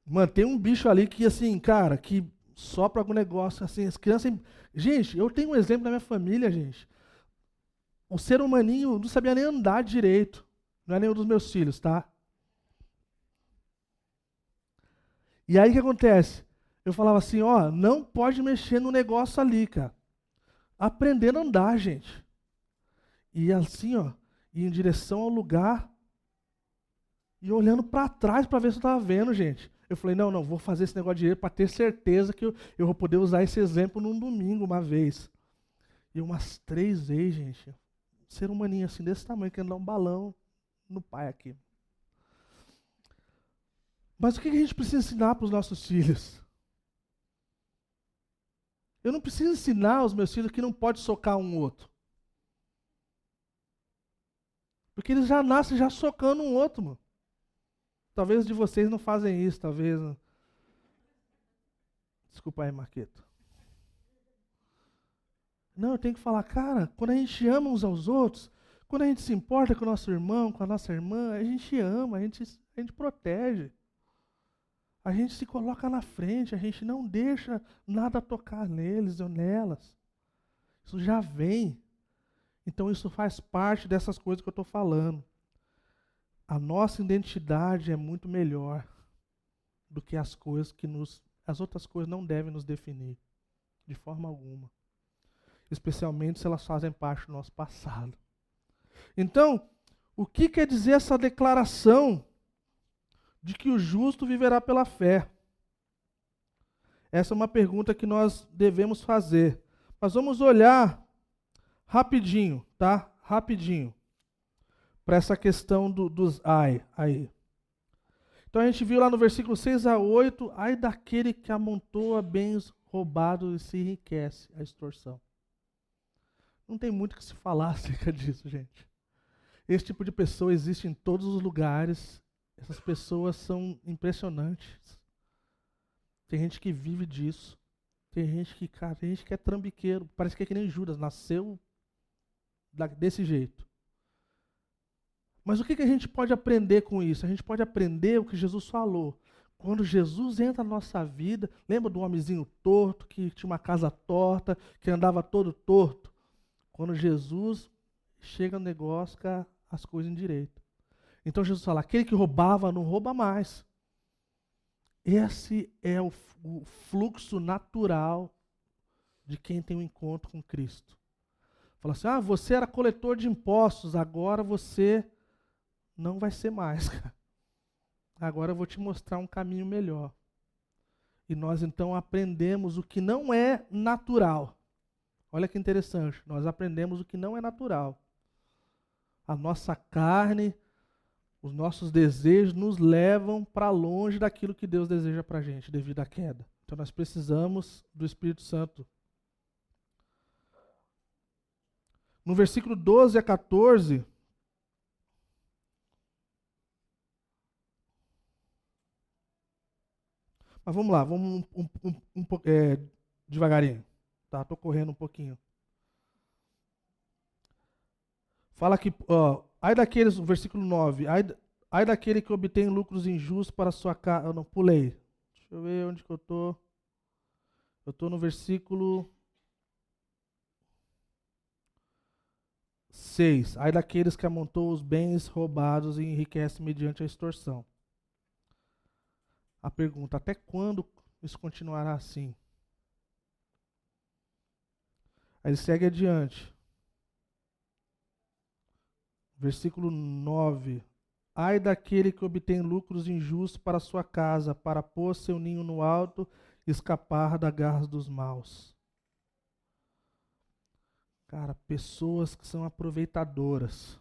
Mano, tem um bicho ali que assim, cara, que sopra algum negócio, assim, as crianças... Gente, eu tenho um exemplo da minha família, gente. O ser humaninho não sabia nem andar direito. Não é nenhum dos meus filhos, tá? E aí o que acontece? Eu falava assim, ó, não pode mexer no negócio ali, cara. Aprendendo a andar, gente. E assim, ó, ir em direção ao lugar e olhando para trás para ver se eu estava vendo, gente. Eu falei, não, vou fazer esse negócio direito para ter certeza que eu vou poder usar esse exemplo num domingo uma vez. E umas 3 vezes, gente. Um ser humaninho assim, desse tamanho, querendo dar um balão no pai aqui. Mas o que a gente precisa ensinar para os nossos filhos? Eu não preciso ensinar aos meus filhos que não pode socar um outro. Porque eles já nascem já socando um outro, mano. Talvez de vocês não fazem isso, talvez. Desculpa aí, Marqueto. Não, eu tenho que falar, cara, quando a gente ama uns aos outros, quando a gente se importa com o nosso irmão, com a nossa irmã, a gente ama, a gente protege. A gente se coloca na frente, a gente não deixa nada tocar neles ou nelas. Isso já vem. Então isso faz parte dessas coisas que eu estou falando. A nossa identidade é muito melhor do que as coisas as outras coisas não devem nos definir, de forma alguma. Especialmente se elas fazem parte do nosso passado. Então, o que quer dizer essa declaração de que o justo viverá pela fé? Essa é uma pergunta que nós devemos fazer. Mas vamos olhar rapidinho, tá? Rapidinho. Para essa questão dos ai aí. Então a gente viu lá no versículo 6 a 8, ai daquele que amontoa bens roubados e se enriquece, a extorsão. Não tem muito o que se falar acerca disso, gente. Esse tipo de pessoa existe em todos os lugares. Essas pessoas são impressionantes. Tem gente que vive disso. Tem gente que é trambiqueiro. Parece que é que nem Judas, nasceu desse jeito. Mas o que a gente pode aprender com isso? A gente pode aprender o que Jesus falou. Quando Jesus entra na nossa vida, lembra do homenzinho torto, que tinha uma casa torta, que andava todo torto? Quando Jesus chega no negócio com as coisas em direito. Então Jesus fala, aquele que roubava não rouba mais. Esse é o fluxo natural de quem tem um encontro com Cristo. Fala assim, você era coletor de impostos, agora você não vai ser mais. Agora eu vou te mostrar um caminho melhor. E nós então aprendemos o que não é natural. Olha que interessante, nós aprendemos o que não é natural. A nossa carne, os nossos desejos nos levam para longe daquilo que Deus deseja para a gente, devido à queda. Então nós precisamos do Espírito Santo. No versículo 12 a 14, Mas vamos lá, vamos devagarinho. Tá, tô correndo um pouquinho. Fala que, ó, ai daqueles, versículo 9, ai daquele que obtém lucros injustos para sua casa. Eu não pulei. Deixa eu ver onde que eu tô. Eu tô no versículo 6. Ai daqueles que amontou os bens roubados e enriquece mediante a extorsão. A pergunta, até quando isso continuará assim? Aí ele segue adiante. Versículo 9. Ai daquele que obtém lucros injustos para sua casa, para pôr seu ninho no alto e escapar das garras dos maus. Cara, pessoas que são aproveitadoras.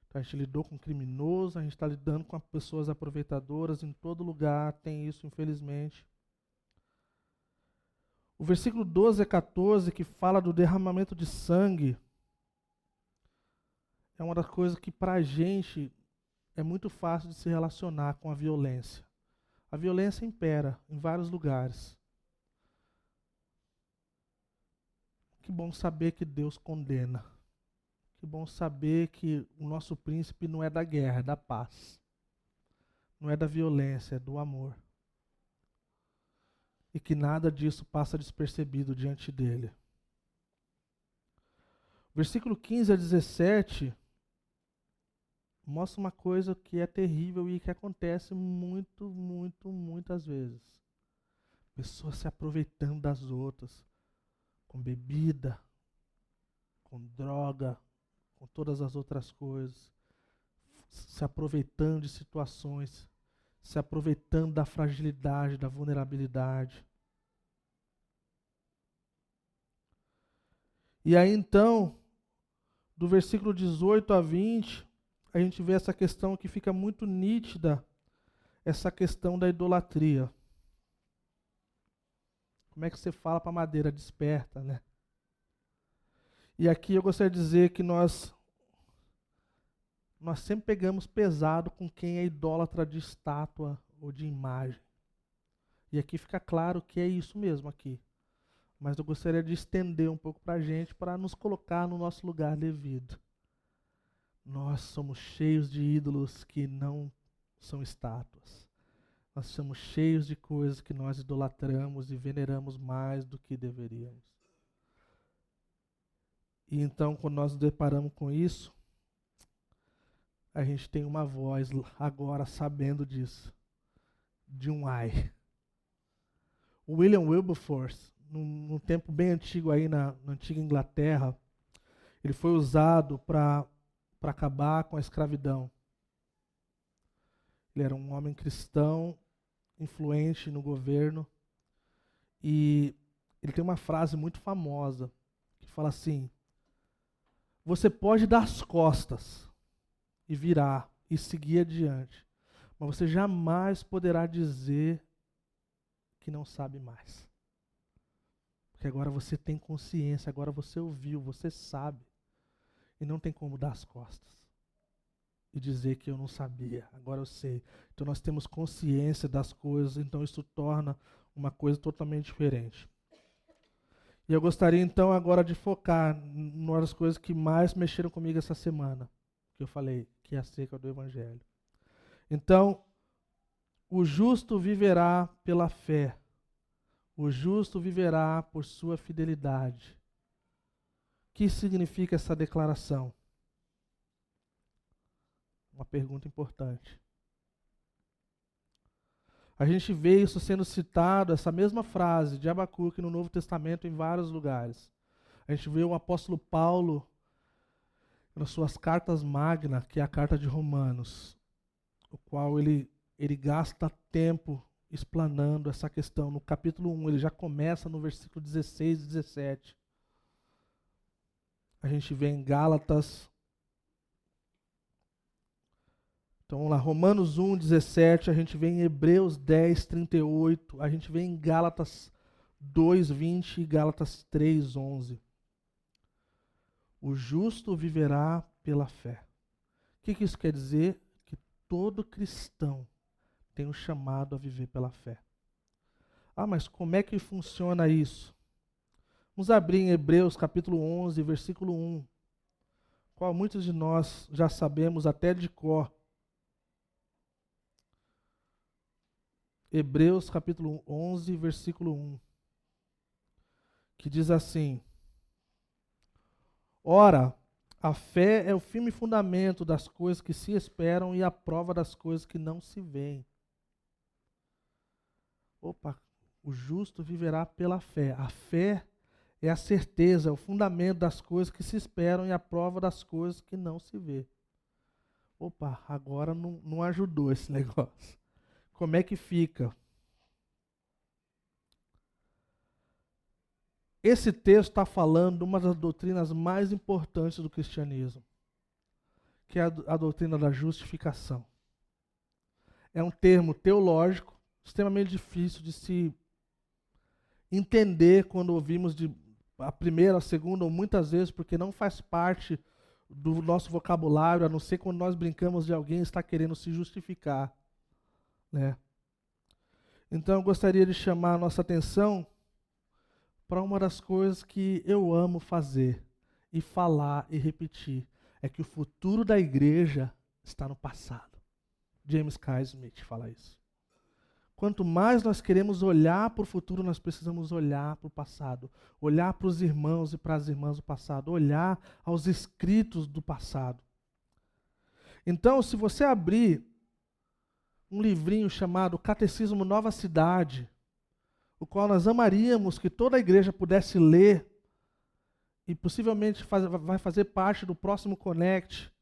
Então, a gente lidou com criminosos, a gente está lidando com pessoas aproveitadoras, em todo lugar tem isso, infelizmente. O versículo 12 a 14, que fala do derramamento de sangue, é uma das coisas que para a gente é muito fácil de se relacionar com a violência. A violência impera em vários lugares. Que bom saber que Deus condena. Que bom saber que o nosso príncipe não é da guerra, é da paz. Não é da violência, é do amor. E que nada disso passa despercebido diante dele. Versículo 15 a 17 mostra uma coisa que é terrível e que acontece muitas vezes. Pessoas se aproveitando das outras, com bebida, com droga, com todas as outras coisas, se aproveitando de situações, se aproveitando da fragilidade, da vulnerabilidade. E aí então, do versículo 18 a 20, a gente vê essa questão que fica muito nítida, essa questão da idolatria. Como é que você fala para a madeira? Desperta, né? E aqui eu gostaria de dizer que nós sempre pegamos pesado com quem é idólatra de estátua ou de imagem. E aqui fica claro que é isso mesmo aqui. Mas eu gostaria de estender um pouco para a gente, para nos colocar no nosso lugar devido. Nós somos cheios de ídolos que não são estátuas. Nós somos cheios de coisas que nós idolatramos e veneramos mais do que deveríamos. E então, quando nós nos deparamos com isso, a gente tem uma voz agora sabendo disso, de um ai. O William Wilberforce, num tempo bem antigo aí na antiga Inglaterra, ele foi usado para acabar com a escravidão. Ele era um homem cristão, influente no governo, e ele tem uma frase muito famosa, que fala assim: você pode dar as costas e virar e seguir adiante, mas você jamais poderá dizer que não sabe mais. Porque agora você tem consciência, agora você ouviu, você sabe. E não tem como dar as costas e dizer que eu não sabia, agora eu sei. Então nós temos consciência das coisas, então isso torna uma coisa totalmente diferente. E eu gostaria então agora de focar numa das coisas que mais mexeram comigo essa semana, que eu falei, que é acerca do Evangelho. Então, o justo viverá pela fé. O justo viverá por sua fidelidade. O que significa essa declaração? Uma pergunta importante. A gente vê isso sendo citado, essa mesma frase de Abacuque no Novo Testamento em vários lugares. A gente vê o apóstolo Paulo nas suas cartas magna, que é a carta de Romanos, o qual ele gasta tempo explanando essa questão. No capítulo 1, ele já começa no versículo 16 e 17. A gente vê em Gálatas. Então vamos lá, Romanos 1, 17, a gente vê em Hebreus 10, 38, a gente vê em Gálatas 2, 20 e Gálatas 3, 11. O justo viverá pela fé. O que isso quer dizer? Que todo cristão tem um chamado a viver pela fé. Ah, mas como é que funciona isso? Vamos abrir em Hebreus capítulo 11, versículo 1, qual muitos de nós já sabemos até de cor. Hebreus capítulo 11, versículo 1, que diz assim: Ora, a fé é o firme fundamento das coisas que se esperam e a prova das coisas que não se veem. Opa, o justo viverá pela fé. A fé é a certeza, é o fundamento das coisas que se esperam e a prova das coisas que não se vê. Opa, agora não ajudou esse negócio. Como é que fica? Esse texto está falando de uma das doutrinas mais importantes do cristianismo, que é a doutrina da justificação. É um termo teológico extremamente difícil de se entender quando ouvimos a primeira, a segunda ou muitas vezes, porque não faz parte do nosso vocabulário, a não ser quando nós brincamos de alguém estar querendo se justificar, né? Então eu gostaria de chamar a nossa atenção para uma das coisas que eu amo fazer e falar e repetir, é que o futuro da igreja está no passado. James K. Smith fala isso. Quanto mais nós queremos olhar para o futuro, nós precisamos olhar para o passado. Olhar para os irmãos e para as irmãs do passado. Olhar aos escritos do passado. Então, se você abrir um livrinho chamado Catecismo Nova Cidade, o qual nós amaríamos que toda a igreja pudesse ler, e possivelmente vai fazer parte do próximo Connect,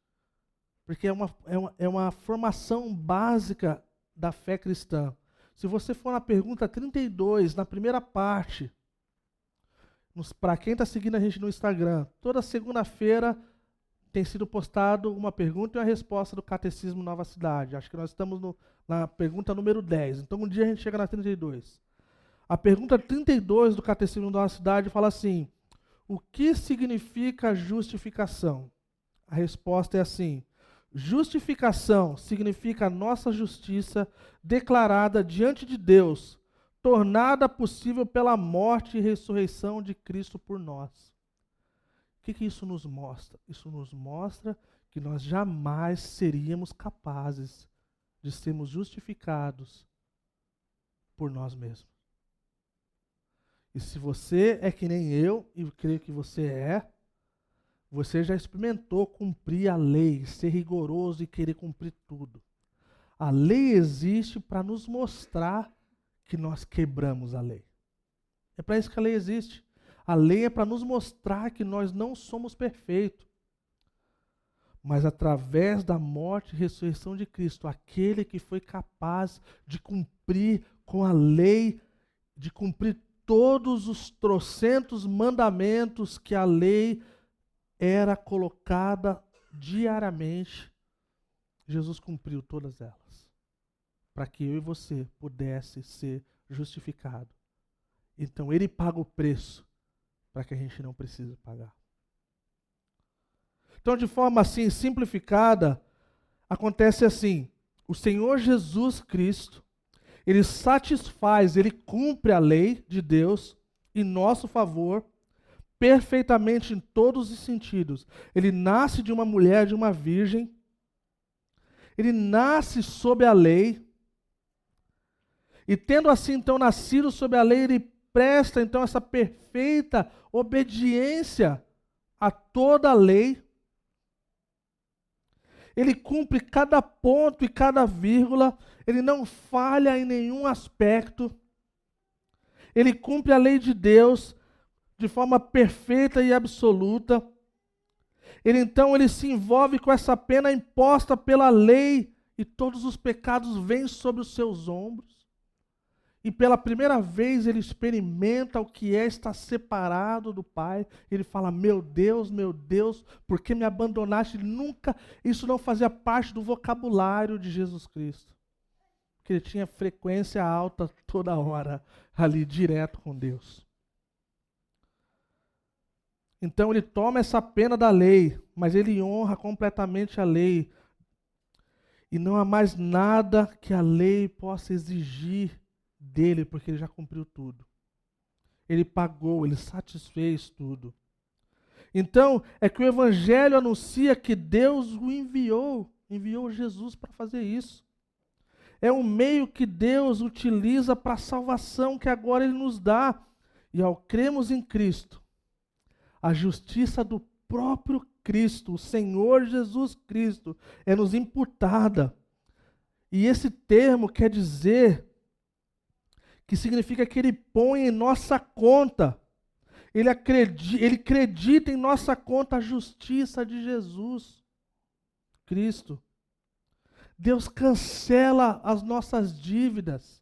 porque é uma formação básica da fé cristã. Se você for na pergunta 32, na primeira parte, para quem está seguindo a gente no Instagram, toda segunda-feira tem sido postado uma pergunta e uma resposta do Catecismo Nova Cidade. Acho que nós estamos na pergunta número 10. Então um dia a gente chega na 32. A pergunta 32 do Catecismo Nova Cidade fala assim: o que significa justificação? A resposta é assim: justificação significa a nossa justiça declarada diante de Deus, tornada possível pela morte e ressurreição de Cristo por nós. O que isso nos mostra? Isso nos mostra que nós jamais seríamos capazes de sermos justificados por nós mesmos. E se você é que nem eu, e eu creio que você já experimentou cumprir a lei, ser rigoroso e querer cumprir tudo. A lei existe para nos mostrar que nós quebramos a lei. É para isso que a lei existe. A lei é para nos mostrar que nós não somos perfeitos. Mas através da morte e ressurreição de Cristo, aquele que foi capaz de cumprir com a lei, de cumprir todos os trocentos mandamentos que a lei era colocada diariamente, Jesus cumpriu todas elas, para que eu e você pudesse ser justificado. Então ele paga o preço para que a gente não precise pagar. Então, de forma assim simplificada, acontece assim: o Senhor Jesus Cristo, ele satisfaz, ele cumpre a lei de Deus em nosso favor, perfeitamente em todos os sentidos. Ele nasce de uma mulher, de uma virgem. Ele nasce sob a lei. E tendo assim, então, nascido sob a lei, ele presta, então, essa perfeita obediência a toda a lei. Ele cumpre cada ponto e cada vírgula. Ele não falha em nenhum aspecto. Ele cumpre a lei de Deus de forma perfeita e absoluta. Ele se envolve com essa pena imposta pela lei e todos os pecados vêm sobre os seus ombros. E pela primeira vez ele experimenta o que é estar separado do Pai. Ele fala: meu Deus, por que me abandonaste? Isso não fazia parte do vocabulário de Jesus Cristo. Porque ele tinha frequência alta toda hora, ali direto com Deus. Então ele toma essa pena da lei, mas ele honra completamente a lei. E não há mais nada que a lei possa exigir dele, porque ele já cumpriu tudo. Ele pagou, ele satisfez tudo. Então, é que o Evangelho anuncia que Deus o enviou Jesus para fazer isso. É um meio que Deus utiliza para a salvação que agora Ele nos dá. E ao cremos em Cristo, a justiça do próprio Cristo, o Senhor Jesus Cristo, é nos imputada. E esse termo quer dizer que significa que Ele põe em nossa conta, Ele acredita em nossa conta a justiça de Jesus Cristo. Deus cancela as nossas dívidas.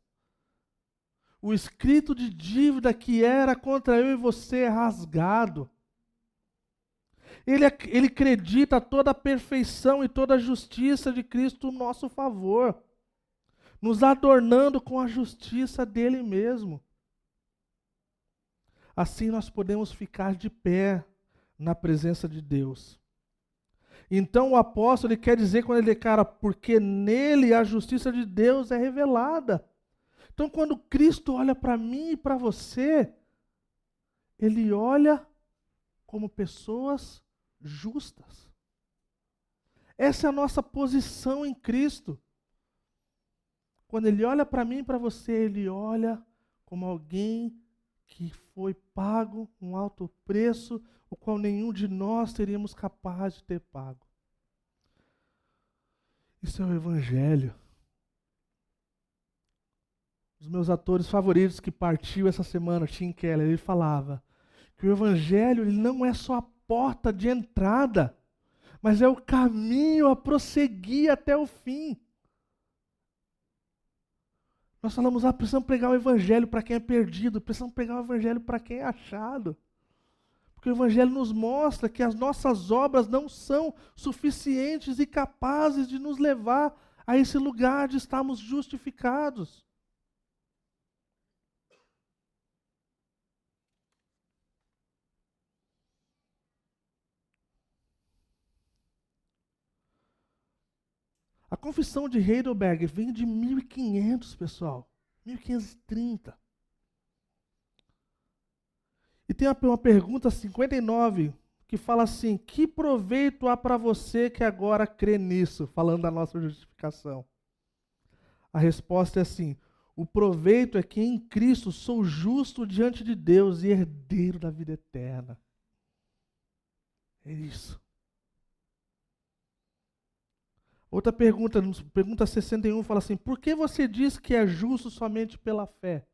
O escrito de dívida que era contra eu e você é rasgado. Ele acredita toda a perfeição e toda a justiça de Cristo no nosso favor, nos adornando com a justiça dele mesmo. Assim nós podemos ficar de pé na presença de Deus. Então o apóstolo ele quer dizer quando ele declara, porque nele a justiça de Deus é revelada. Então quando Cristo olha para mim e para você, ele olha como pessoas justas. Essa é a nossa posição em Cristo. Quando ele olha para mim e para você, ele olha como alguém que foi pago um alto preço, o qual nenhum de nós teríamos capaz de ter pago. Isso é o Evangelho. Um dos meus atores favoritos que partiu essa semana, Tim Keller, ele falava que o Evangelho ele não é só a porta de entrada, mas é o caminho a prosseguir até o fim. Nós falamos, precisamos pregar o Evangelho para quem é perdido, precisamos pregar o Evangelho para quem é achado. Porque o Evangelho nos mostra que as nossas obras não são suficientes e capazes de nos levar a esse lugar de estarmos justificados. A confissão de Heidelberg vem de 1500, pessoal. 1530. E tem uma pergunta 59 que fala assim: que proveito há para você que agora crê nisso? Falando da nossa justificação. A resposta é assim: o proveito é que em Cristo sou justo diante de Deus e herdeiro da vida eterna. É isso. Outra pergunta, pergunta 61, fala assim: por que você diz que é justo somente pela fé?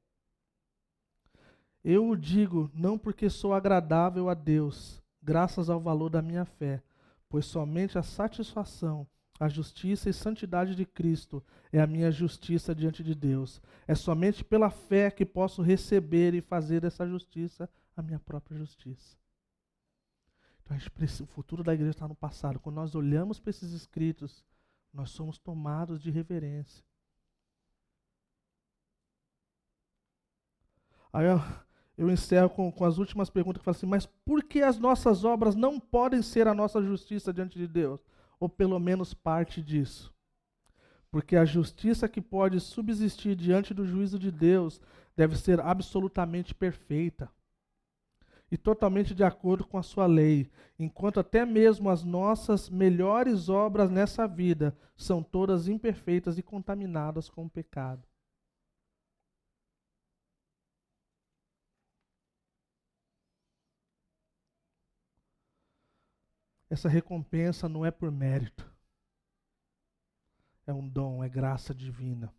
Eu o digo, não porque sou agradável a Deus, graças ao valor da minha fé, pois somente a satisfação, a justiça e santidade de Cristo é a minha justiça diante de Deus. É somente pela fé que posso receber e fazer dessa justiça a minha própria justiça. Então, o futuro da igreja está no passado. Quando nós olhamos para esses escritos, nós somos tomados de reverência. Aí eu encerro com as últimas perguntas que falam assim: mas por que as nossas obras não podem ser a nossa justiça diante de Deus? Ou pelo menos parte disso. Porque a justiça que pode subsistir diante do juízo de Deus deve ser absolutamente perfeita e totalmente de acordo com a sua lei, enquanto até mesmo as nossas melhores obras nessa vida são todas imperfeitas e contaminadas com o pecado. Essa recompensa não é por mérito. É um dom, é graça divina.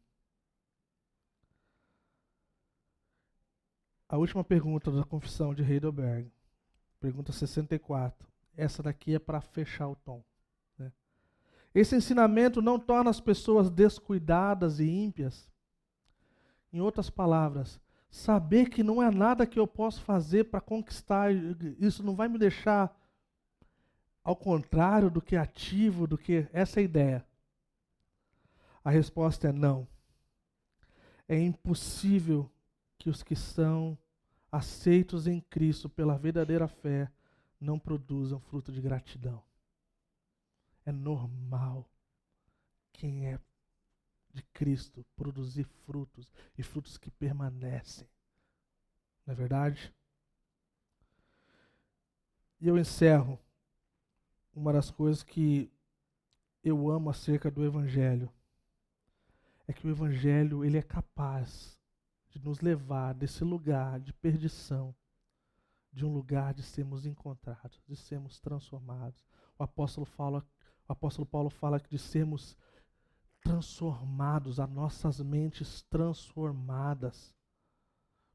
A última pergunta da confissão de Heidelberg, pergunta 64. Essa daqui é para fechar o tom. Né? Esse ensinamento não torna as pessoas descuidadas e ímpias. Em outras palavras, saber que não é nada que eu posso fazer para conquistar, isso não vai me deixar ao contrário do que ativo, do que essa é a ideia. A resposta é não. É impossível que os que são aceitos em Cristo pela verdadeira fé não produzam fruto de gratidão. É normal quem é de Cristo produzir frutos, e frutos que permanecem. Não é verdade? E eu encerro. Uma das coisas que eu amo acerca do Evangelho é que o Evangelho, ele é capaz de nos levar desse lugar de perdição, de um lugar de sermos encontrados, de sermos transformados. O apóstolo Paulo fala de sermos transformados, as nossas mentes transformadas.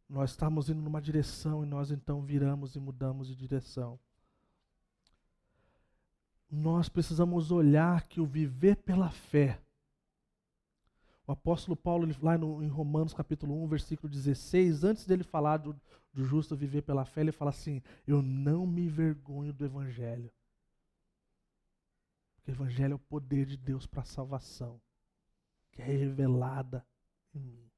Nós estamos indo numa direção e nós então viramos e mudamos de direção. Nós precisamos olhar que o viver pela fé, o apóstolo Paulo, lá em Romanos capítulo 1, versículo 16, antes dele falar do justo viver pela fé, ele fala assim: eu não me envergonho do Evangelho. Porque o Evangelho é o poder de Deus para a salvação, que é revelada em mim.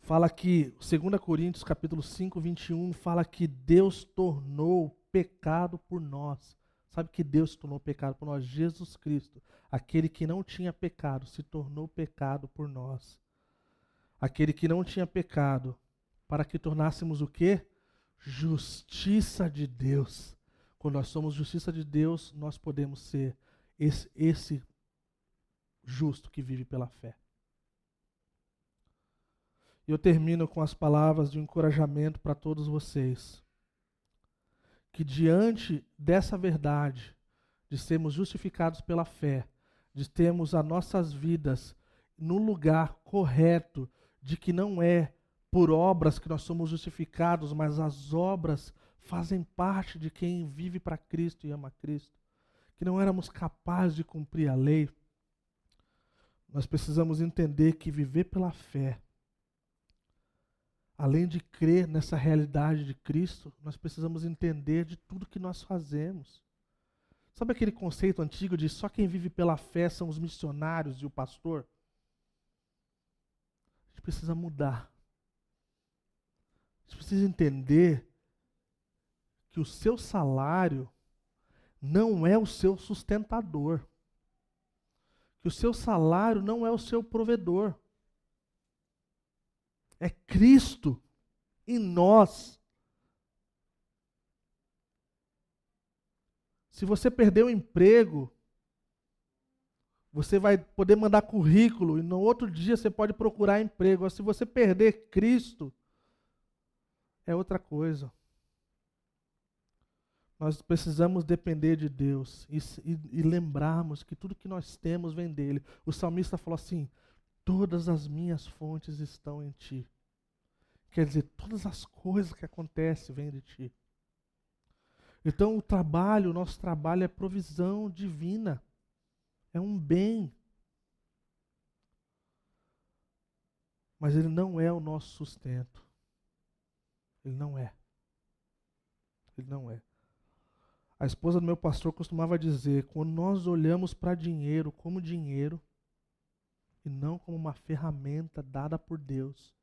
Fala que, 2 Coríntios capítulo 5, 21, fala que Deus tornou pecado por nós. Sabe que Deus tornou pecado por nós? Jesus Cristo, aquele que não tinha pecado, se tornou pecado por nós. Aquele que não tinha pecado, para que tornássemos o quê? Justiça de Deus. Quando nós somos justiça de Deus, nós podemos ser esse justo que vive pela fé. E eu termino com as palavras de encorajamento para todos vocês. Que diante dessa verdade, de sermos justificados pela fé, de termos as nossas vidas no lugar correto, de que não é por obras que nós somos justificados, mas as obras fazem parte de quem vive para Cristo e ama Cristo, que não éramos capazes de cumprir a lei, nós precisamos entender que viver pela fé, além de crer nessa realidade de Cristo, nós precisamos entender de tudo que nós fazemos. Sabe aquele conceito antigo de só quem vive pela fé são os missionários e o pastor? A gente precisa mudar. A gente precisa entender que o seu salário não é o seu sustentador. Que o seu salário não é o seu provedor. É Cristo em nós. Se você perder o emprego, você vai poder mandar currículo e no outro dia você pode procurar emprego. Mas se você perder Cristo, é outra coisa. Nós precisamos depender de Deus e lembrarmos que tudo que nós temos vem dele. O salmista falou assim: todas as minhas fontes estão em ti. Quer dizer, todas as coisas que acontecem vêm de ti. Então o nosso trabalho é provisão divina. É um bem. Mas ele não é o nosso sustento. Ele não é. Ele não é. A esposa do meu pastor costumava dizer: quando nós olhamos para dinheiro como dinheiro e não como uma ferramenta dada por Deus,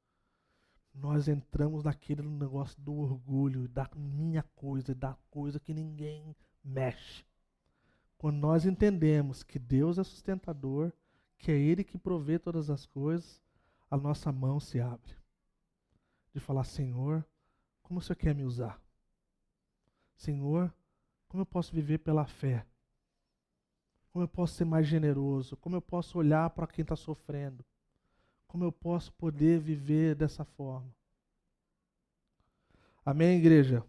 nós entramos naquele negócio do orgulho, da minha coisa, da coisa que ninguém mexe. Quando nós entendemos que Deus é sustentador, que é Ele que provê todas as coisas, a nossa mão se abre. De falar: Senhor, como o Senhor quer me usar? Senhor, como eu posso viver pela fé? Como eu posso ser mais generoso? Como eu posso olhar para quem está sofrendo? Como eu posso poder viver dessa forma? Amém, igreja?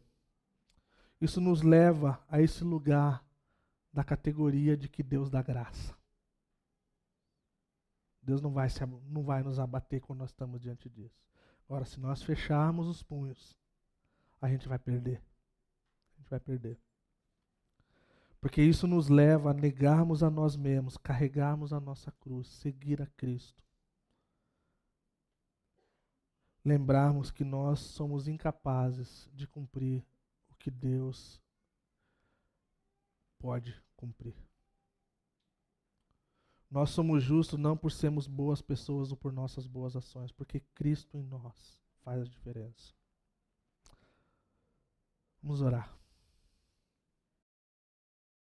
Isso nos leva a esse lugar da categoria de que Deus dá graça. Deus não vai nos abater quando nós estamos diante disso. Agora, se nós fecharmos os punhos, a gente vai perder. A gente vai perder. Porque isso nos leva a negarmos a nós mesmos, carregarmos a nossa cruz, seguir a Cristo. Lembrarmos que nós somos incapazes de cumprir o que Deus pode cumprir. Nós somos justos não por sermos boas pessoas ou por nossas boas ações, porque Cristo em nós faz a diferença. Vamos orar.